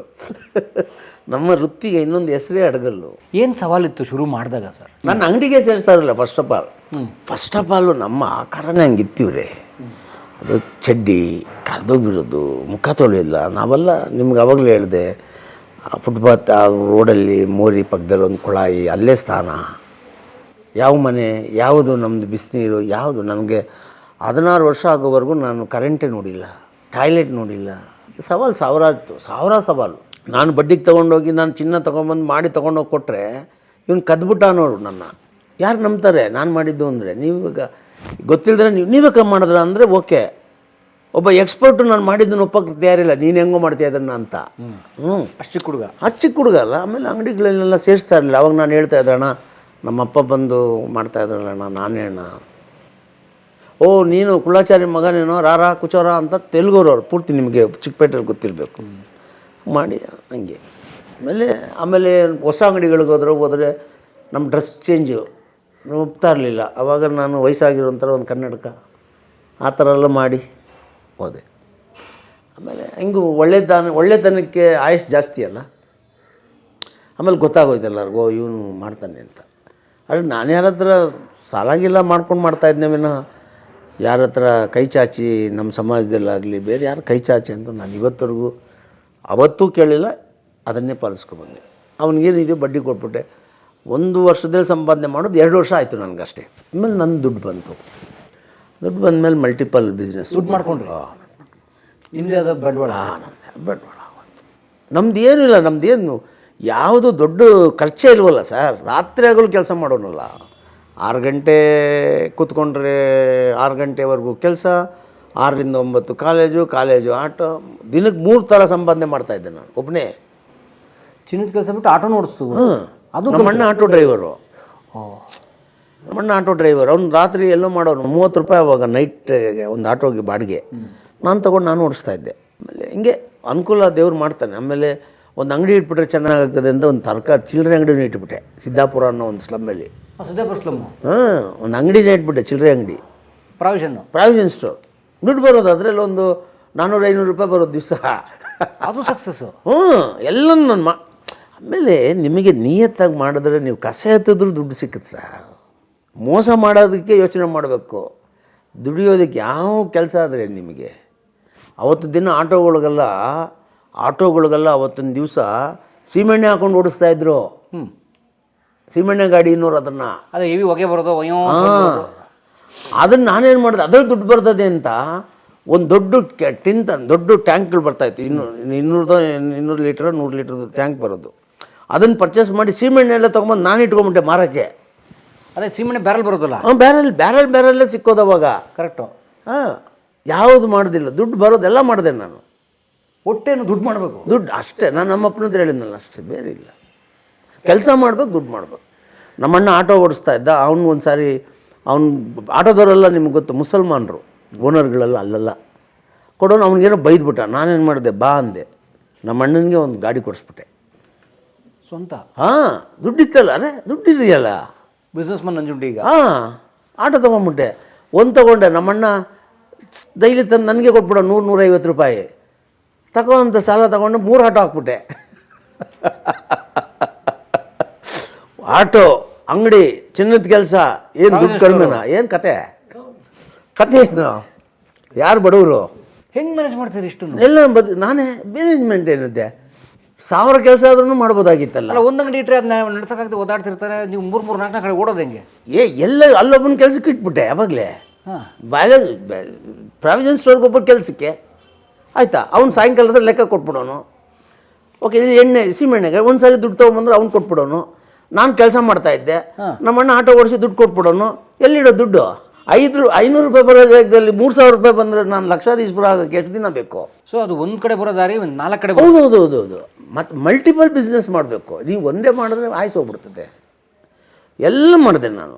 ನಮ್ಮ ವೃತ್ತಿಗೆ ಇನ್ನೊಂದು ಹೆಸರೇ ಅಡಗಲ್ಲು.
ಏನು ಸವಾಲಿತ್ತು ಶುರು ಮಾಡಿದಾಗ ಸರ್?
ನನ್ನ ಅಂಗಡಿಗೆ ಸೇರಿಸ್ತಾರಲ್ಲ ಫಸ್ಟ್ ಆಫ್ ಆಲ್ ನಮ್ಮ ಆಕಾರನೇ ಹಂಗಿತ್ತೀವ್ರಿ. ಅದು ಚಡ್ಡಿ ಕರೆದೋಗ್ಬಿಡೋದು, ಮುಖ ತೊಳೆಯಿಲ್ಲ. ನಾವೆಲ್ಲ ನಿಮ್ಗೆ ಅವಾಗಲೇ ಹೇಳಿದೆ, ಫುಟ್ಪಾತ್ ಆ ರೋಡಲ್ಲಿ ಮೋರಿ ಪಕ್ಕದಲ್ಲಿ ಒಂದು ಕೊಳಾಯಿ, ಅಲ್ಲೇ ಸ್ನಾನ. ಯಾವ ಮನೆ ಯಾವುದು ನಮ್ಮದು ಬಿಸಿನೀರು ಯಾವುದು? ನನಗೆ 16 ವರ್ಷ ಆಗೋವರೆಗೂ ನಾನು ಕರೆಂಟೇ ನೋಡಿಲ್ಲ, ಟಾಯ್ಲೆಟ್ ನೋಡಿಲ್ಲ. ಸಾವಿರ ಸವಾಲು. ನಾನು ಬಡ್ಡಿಗೆ ತೊಗೊಂಡೋಗಿ ನಾನು ಚಿನ್ನ ತೊಗೊಂಬಂದು ಮಾಡಿ ತೊಗೊಂಡೋಗಿ ಕೊಟ್ಟರೆ ಇವನು ಕದ್ಬಿಟ್ಟ ಅನ್ನೋರು ನನ್ನ. ಯಾರು ನಂಬ್ತಾರೆ ನಾನು ಮಾಡಿದ್ದು ಅಂದರೆ? ನೀವೀಗ ಗೊತ್ತಿಲ್ಲದ್ರೆ ನೀವೇ ಕಮ್ಮಿ ಮಾಡಿದ್ರ ಅಂದರೆ ಓಕೆ. ಒಬ್ಬ ಎಕ್ಸ್ಪರ್ಟು ನಾನು ಮಾಡಿದ್ದನ್ನು ಒಪ್ಪಕ್ಕೆ ತಯಾರಿಲ್ಲ, ನೀನು ಹೆಂಗೋ ಮಾಡ್ತೀಯ ಅದನ್ನು ಅಂತ.
ಅಷ್ಟು ಚಿಕ್ಕ ಹುಡುಗ
ಅಲ್ಲ. ಆಮೇಲೆ ಅಂಗಡಿಗಳನ್ನೆಲ್ಲ ಸೇರಿಸ್ತಾ ಇರಲಿಲ್ಲ. ಅವಾಗ ನಾನು ಹೇಳ್ತಾ ಇದ್ದೆ, ಅಣ್ಣ ನಮ್ಮಪ್ಪ ಬಂದು ಮಾಡ್ತಾ ಇದ್ರಲ್ಲ ಅಣ್ಣ, ನಾನೇ ಅಣ್ಣ. ಓ ನೀನು ಕುಳ್ಳಾಚಾರಿ ಮಗನೇನೋ, ರಾರಾ ಕುಚೋರ ಅಂತ ತೆಲುಗೂರವ್ರು ಪೂರ್ತಿ. ನಿಮಗೆ ಚಿಕ್ಕಪೇಟೆಯಲ್ಲಿ ಗೊತ್ತಿರಬೇಕು. ಮಾಡಿ ಹಂಗೆ ಆಮೇಲೆ ಹೊಸ ಅಂಗಡಿಗಳಿಗೆ ಹೋದರೆ ನಮ್ಮ ಡ್ರೆಸ್ ಚೇಂಜು ಒಪ್ತಾ ಇರಲಿಲ್ಲ. ಆವಾಗ ನಾನು ವಯಸ್ಸಾಗಿರೋಂಥರ ಒಂದು ಕನ್ನಡಕ ಆ ಥರ ಎಲ್ಲ ಮಾಡಿ ಹೋದೆ. ಆಮೇಲೆ ಹಿಂಗೂ ಒಳ್ಳೆತನಕ್ಕೆ ಆಯುಷ್ ಜಾಸ್ತಿ ಅಲ್ಲ. ಆಮೇಲೆ ಗೊತ್ತಾಗೋಯ್ತು ಎಲ್ಲರಿಗೂ ಇವನು ಮಾಡ್ತಾನೆ ಅಂತ. ಆದರೆ ನಾನು ಯಾರ ಹತ್ರ ಸಾಲಾಗಿಲ್ಲ ಮಾಡ್ಕೊಂಡು ಮಾಡ್ತಾಯಿದ್ದೆ ವಿನಃ ಯಾರ ಹತ್ರ ಕೈ ಚಾಚಿ ನಮ್ಮ ಸಮಾಜದಲ್ಲಾಗಲಿ ಬೇರೆ ಯಾರು ಕೈ ಚಾಚಿ ಅಂತ ನಾನು ಇವತ್ತರೆಗೂ ಅವತ್ತೂ ಕೇಳಿಲ್ಲ. ಅದನ್ನೇ ಪಾಲಿಸ್ಕೊಬಂದೆ. ಅವನಿಗೇನಿದೆ ಬಡ್ಡಿ ಕೊಟ್ಬಿಟ್ಟೆ. 1 ವರ್ಷದಲ್ಲಿ ಸಂಪಾದನೆ ಮಾಡೋದು 2 ವರ್ಷ ಆಯಿತು ನನಗಷ್ಟೇ. ಆಮೇಲೆ ನನ್ನ ದುಡ್ಡು ಬಂದಮೇಲೆ ಮಲ್ಟಿಪಲ್ ಬಿಸ್ನೆಸ್
ದುಡ್ಡು ಮಾಡ್ಕೊಂಡ್ರು. ನಿಮ್ಮದೇ ಆದ ಬಂಡವಾಳ?
ನಮ್ದು ಏನೂ ಇಲ್ಲ. ನಮ್ಮದೇನು ಯಾವುದು ದೊಡ್ಡ ಖರ್ಚೇ ಇಲ್ವಲ್ಲ ಸರ್. ರಾತ್ರಿ ಆಗಲು ಕೆಲಸ ಮಾಡೋನಲ್ಲ. 6 ಗಂಟೆ ಕೂತ್ಕೊಂಡ್ರೆ 6 ಗಂಟೆವರೆಗೂ ಕೆಲಸ, 6ರಿಂದ 9 ಕಾಲೇಜು ಆಟೋ. ದಿನಕ್ಕೆ 3 ಥರ ಸಂಪಾದನೆ ಮಾಡ್ತಾಯಿದ್ದೆ ನಾನು ಒಬ್ಬನೇ.
ಚಿನ್ನದ ಕೆಲಸ ಬಿಟ್ಟು ಆಟೋ ಓಡಿಸ್ತು. ಅದು
ನಮ್ಮಣ್ಣ ಆಟೋ ಡ್ರೈವರು. ಅವ್ನು ರಾತ್ರಿ ಎಲ್ಲೋ ಮಾಡೋನು 30 ರೂಪಾಯಿ ಅವಾಗ ನೈಟ್ಗೆ ಒಂದು ಆಟೋಗೆ ಬಾಡಿಗೆ. ನಾನು ಓಡಿಸ್ತಾ ಇದ್ದೆ. ಆಮೇಲೆ ಹಿಂಗೆ ಅನುಕೂಲ ದೇವ್ರು ಮಾಡ್ತಾನೆ. ಆಮೇಲೆ ಒಂದು ಅಂಗಡಿ ಇಟ್ಬಿಟ್ರೆ ಚೆನ್ನಾಗಾಗ್ತದೆ ಅಂತ ಒಂದು ತರಕಾರಿ ಚಿಲ್ಲರೆ ಅಂಗಡಿನೂ ಇಟ್ಬಿಟ್ಟೆ ಸಿದ್ದಾಪುರ ಅನ್ನೋ ಒಂದು ಸ್ಲಮ್ಮಲ್ಲಿ. ಒಂದು ಅಂಗಡಿನೇ ಇಟ್ಬಿಟ್ಟೆ, ಚಿಲ್ಲರೆ ಅಂಗಡಿ, ಪ್ರಾವಿಷನ್ ಸ್ಟೋರ್. ದುಡ್ಡು ಬರೋದು ಅದರಲ್ಲಿ ಒಂದು 400-500 ರೂಪಾಯಿ ಬರೋದು ದಿವಸ.
ಅದು ಸಕ್ಸಸ್ಸು.
ಎಲ್ಲ ನಾನು ಆಮೇಲೆ ನಿಮಗೆ ನಿಯತ್ತಾಗಿ ಮಾಡಿದ್ರೆ ನೀವು ಕಸ ಎತ್ತಿದ್ರೂ ದುಡ್ಡು ಸಿಕ್ಕುತ್ತೆ ಸರ್. ಮೋಸ ಮಾಡೋದಕ್ಕೆ ಯೋಚನೆ ಮಾಡಬೇಕು. ದುಡಿಯೋದಕ್ಕೆ ಯಾವ ಕೆಲಸ ಆದರೆ ನಿಮಗೆ ಅವತ್ತು ದಿನ ಆಟೋಗಳಿಗೆಲ್ಲ ಅವತ್ತೊಂದು ದಿವಸ ಸೀಮೆಣ್ಣೆ ಹಾಕೊಂಡು ಓಡಿಸ್ತಾಯಿದ್ರು. ಸೀಮೆಣ್ಣೆ ಗಾಡಿ ಇನ್ನೋರು ಅದನ್ನು.
ಅದೇ ಹೆವಿ ಹೊಗೆ ಬರೋದು.
ಅದನ್ನು ನಾನೇನು ಮಾಡಿದೆ, ಅದ್ರಲ್ಲಿ ದುಡ್ಡು ಬರ್ತದೆ ಅಂತ ಒಂದು ದೊಡ್ಡ ಟ್ಯಾಂಕ್ಗಳು ಬರ್ತಾಯಿತ್ತು. 200 ಲೀಟ್ರ್ 100 ಲೀಟ್ರದ್ದು ಟ್ಯಾಂಕ್ ಬರೋದು. ಅದನ್ನು ಪರ್ಚೇಸ್ ಮಾಡಿ ಸೀಮೆಣ್ಣೆ ಎಲ್ಲ ತೊಗೊಂಬಂದು ನಾನು ಇಟ್ಕೊಂಬಿಟ್ಟೆ ಮಾರೋಕ್ಕೆ.
ಅದೇ ಸೀಮೆಣ್ಣೆ ಬ್ಯಾರಲ್ ಬರೋದಲ್ಲ?
ಬ್ಯಾರಲ್ಲೇ ಸಿಕ್ಕೋದು ಅವಾಗ.
ಕರೆಕ್ಟು.
ಯಾವುದು ಮಾಡೋದಿಲ್ಲ, ದುಡ್ಡು ಬರೋದೆಲ್ಲ ಮಾಡಿದೆ ನಾನು.
ಒಟ್ಟೇನು ದುಡ್ಡು ಮಾಡಬೇಕು,
ದುಡ್ಡು ಅಷ್ಟೇ. ನಾನು ನಮ್ಮಪ್ಪನ ಹತ್ರ ಹೇಳಿದ್ನಲ್ಲ ಅಷ್ಟೇ, ಬೇರೆ ಇಲ್ಲ. ಕೆಲಸ ಮಾಡ್ಬೇಕು, ದುಡ್ಡು ಮಾಡ್ಬೇಕು. ನಮ್ಮಣ್ಣ ಆಟೋ ಓಡಿಸ್ತಾ ಇದ್ದ. ಒಂದು ಸಾರಿ ಆಟೋದವರೆಲ್ಲ ನಿಮ್ಗೆ ಗೊತ್ತು, ಮುಸಲ್ಮಾನರು ಓನರ್ಗಳೆಲ್ಲ ಅಲ್ಲೆಲ್ಲ ಕೊಡೋನು. ಅವ್ನಿಗೇನೋ ಬೈದ್ಬಿಟ್ಟ. ನಾನೇನು ಮಾಡಿದೆ, ಬಾ ಅಂದೆ. ನಮ್ಮ ಅಣ್ಣನಿಗೆ ಒಂದು ಗಾಡಿ ಕೊಡಿಸ್ಬಿಟ್ಟೆ
ಸ್ವಂತ.
ದುಡ್ಡಿತ್ತಲ್ಲ, ದುಡ್ಡಿದೆಯಲ್ಲ,
ಬಿಸ್ನೆಸ್ ಮನ್ ನಂಜುಂಡಿ. ಈಗ
ಆಟೋ ತೊಗೊಂಡ್ಬಿಟ್ಟೆ. ಒಂದು ತೊಗೊಂಡೆ. ನಮ್ಮಣ್ಣ ಡೈಲಿ ತಂದು ನನಗೆ ಕೊಟ್ಬಿಡ 100-150 ರೂಪಾಯಿ ತಗೊಂತ ಸಾಲ ತೊಗೊಂಡು 3 ಆಟೋ ಹಾಕ್ಬಿಟ್ಟೆ. ಆಟೋ, ಅಂಗಡಿ, ಚಿನ್ನದ ಕೆಲಸ, ಏನು ದುಡ್ಡು ಕಡಿಮೆನಾ? ಏನು ಕತೆ ಏನು? ಯಾರು ಬಡವರು?
ಹೆಂಗ್ ಮ್ಯಾನೇಜ್ ಮಾಡ್ತೀರಿ ಇಷ್ಟು?
ಎಲ್ಲ ನಾನೇ ಮ್ಯಾನೇಜ್ಮೆಂಟ್ ಏನಿದೆ, 1000 ಕೆಲಸ ಆದ್ರೂ ಮಾಡ್ಬೋದಾಗಿತ್ತಲ್ಲ.
ಅಲ್ಲ, ಒಂದ್ ಅಂಗಡಿ ಇಟ್ಟರೆ ಅದನ್ನ ನಡ್ಸಕ್ಕಾಗದೆ ಓದಾಡ್ತಿರ್ತಾರೆ, ನೀವು 3-4 ಕಡೆ ಓಡೋದು ಹೆಂಗೆ?
ಎಲ್ಲ ಅಲ್ಲೊಬ್ಬನ ಕೆಲಸಕ್ಕೆ ಇಟ್ಬಿಟ್ಟೆ ಅವಾಗಲೇ.
ಹಾಂ,
ಪ್ರಾವಿಷನ್ ಸ್ಟೋರ್ಗೆ ಒಬ್ಬರು ಕೆಲಸಕ್ಕೆ ಆಯಿತಾ, ಅವ್ನು ಸಾಯಂಕಾಲದ ಲೆಕ್ಕ ಕೊಟ್ಬಿಡೋನು. ಓಕೆ, ಇದು ಎಣ್ಣೆ ಸಿಮೆಣ್ಣೆಗೆ ಒಂದು ಸಾರಿ ದುಡ್ಡು ತೊಗೊಂಬಂದ್ರೆ ಅವ್ನು ಕೊಟ್ಬಿಡೋನು. ನಾನು ಕೆಲಸ ಮಾಡ್ತಾಯಿದ್ದೆ, ನಮ್ಮಣ್ಣ ಆಟೋ ಓಡಿಸಿ ದುಡ್ಡು ಕೊಟ್ಬಿಡೋನು. ಎಲ್ಲಿಡೋ ದುಡ್ಡು? 500 ರೂಪಾಯಿ ಬರೋ ಜಾಗದಲ್ಲಿ 3000 ರೂಪಾಯಿ ಬಂದರೆ ನಾನು ಲಕ್ಷಾಧೀಶಪುರ ಆಗೋಕ್ಕೆ ಎಷ್ಟು ದಿನ ಬೇಕು?
ಸೊ ಅದು ಒಂದು ಕಡೆ ಬರೋ ದಾರಿ 4 ಕಡೆ.
ಹೌದು. ಮತ್ತು ಮಲ್ಟಿಪಲ್ ಬಿಸ್ನೆಸ್ ಮಾಡಬೇಕು. ನೀವು ಒಂದೇ ಮಾಡಿದ್ರೆ ಆಯ್ಸೋಗ್ಬಿಡ್ತದೆ. ಎಲ್ಲ ಮಾಡಿದೆ ನಾನು,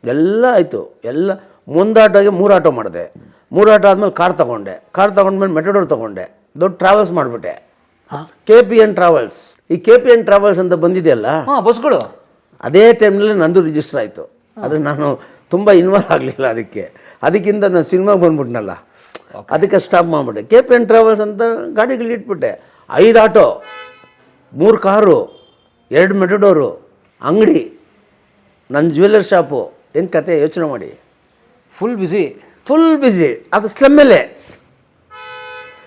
ಎಲ್ಲ ಆಯಿತು. ಎಲ್ಲ ಮುಂದಾಟೋಗೆ 3 ಆಟೋ ಮಾಡಿದೆ. 3 ಆಟೋ ಆದಮೇಲೆ ಕಾರ್ ತೊಗೊಂಡ್ಮೇಲೆ ಮೆಟಡೋರ್ ತೊಗೊಂಡೆ. ದೊಡ್ಡ ಟ್ರಾವೆಲ್ಸ್ ಮಾಡಿಬಿಟ್ಟೆ, KPN ಟ್ರಾವೆಲ್ಸ್. ಈ KPN ಟ್ರಾವೆಲ್ಸ್ ಅಂತ ಬಂದಿದೆಯಲ್ಲ
ಬಸ್ಗಳು,
ಅದೇ ಟೈಮ್ನಲ್ಲಿ ನಂದು ರಿಜಿಸ್ಟರ್ ಆಯಿತು. ಆದರೆ ನಾನು ತುಂಬ ಇನ್ವಾಲ್ವ್ ಆಗಲಿಲ್ಲ ಅದಕ್ಕಿಂತ ನಾನು ಸಿನಿಮಾಗೆ ಬಂದ್ಬಿಟ್ನಲ್ಲ, ಅದಕ್ಕೆ ಸ್ಟಾಪ್ ಮಾಡಿಬಿಟ್ಟೆ. KPN ಟ್ರಾವೆಲ್ಸ್ ಅಂತ ಗಾಡಿಗಳು ಇಟ್ಬಿಟ್ಟೆ. 5 ಆಟೋ, 3 ಕಾರು, 2 ಮೆಟಡೋರು, ಅಂಗಡಿ, ನನ್ನ ಜ್ಯುವೆಲ್ಲರ್ ಶಾಪು. ಹೆಂಗೆ ಕತೆ ಯೋಚನೆ ಮಾಡಿ.
Full busy. ಅದು ಸ್ಲಮ್ಮಲ್ಲೇ.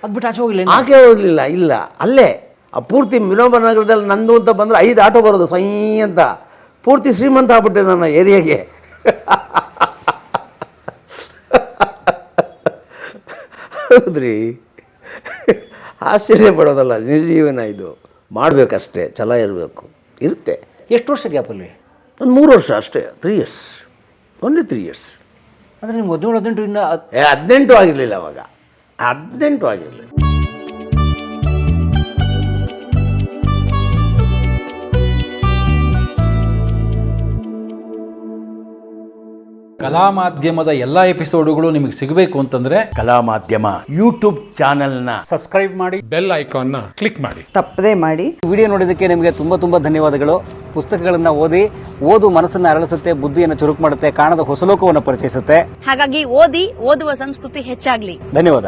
ಅದು ಬಿಟ್ಟು ಆಚೆ ಹೋಗಿಲ್ಲ?
ಆಕೆ ಹೋಗಲಿಲ್ಲ, ಇಲ್ಲ, ಅಲ್ಲೇ ಆ ಪೂರ್ತಿ ವಿನೋಬ ನಗರದಲ್ಲಿ ನಂದು ಅಂತ ಬಂದರೆ 5 ಆಟೋ ಬರೋದು ಸೈ ಅಂತ. ಪೂರ್ತಿ ಶ್ರೀಮಂತ ಆಗ್ಬಿಟ್ಟೆ ನನ್ನ ಏರಿಯಾಗೆ. ಹೌದ್ರಿ, ಆಶ್ಚರ್ಯ ಪಡೋದಲ್ಲ, ನಿಜ ಜೀವನ ಇದು. ಮಾಡಬೇಕಷ್ಟೇ, ಛಲ ಇರಬೇಕು, ಇರುತ್ತೆ.
ಎಷ್ಟು ವರ್ಷ ಗ್ಯಾಪಲ್ಲಿ?
ಒಂದು 3 ವರ್ಷ ಅಷ್ಟೇ, 3 ಇಯರ್ಸ್, ಓನ್ಲಿ 3 ಇಯರ್ಸ್.
ಅಂದರೆ ನಿಮ್ಗೆ 17-18 ಇನ್ನು
18 ಆಗಿರಲಿಲ್ಲ ಅವಾಗ, 18 ಆಗಿರಲಿಲ್ಲ.
ಕಲಾ ಮಾಧ್ಯಮದ ಎಲ್ಲ ಎಪಿಸೋಡುಗಳು ನಿಮಗೆ ಸಿಗಬೇಕು ಅಂತಂದ್ರೆ
ಕಲಾ ಮಾಧ್ಯಮ ಯೂಟ್ಯೂಬ್ ಚಾನೆಲ್ನ
ಸಬ್ಸ್ಕ್ರೈಬ್ ಮಾಡಿ,
ಬೆಲ್ ಐಕಾನ್ನ ಕ್ಲಿಕ್ ಮಾಡಿ.
ತಪ್ಪದೇ ಮಾಡಿ.
ವಿಡಿಯೋ ನೋಡಿದ್ದಕ್ಕೆ ನಿಮಗೆ ತುಂಬ ಧನ್ಯವಾದಗಳು. ಪುಸ್ತಕಗಳನ್ನು ಓದು ಮನಸ್ಸನ್ನು ಅರಳಿಸುತ್ತೆ, ಬುದ್ಧಿಯನ್ನು ಚುರುಕು ಮಾಡುತ್ತೆ, ಕಾಣದ ಹೊಸ ಲೋಕವನ್ನು ಪರಿಚಯಿಸುತ್ತೆ.
ಹಾಗಾಗಿ ಓದುವ ಸಂಸ್ಕೃತಿ ಹೆಚ್ಚಾಗ್ಲಿ.
ಧನ್ಯವಾದ.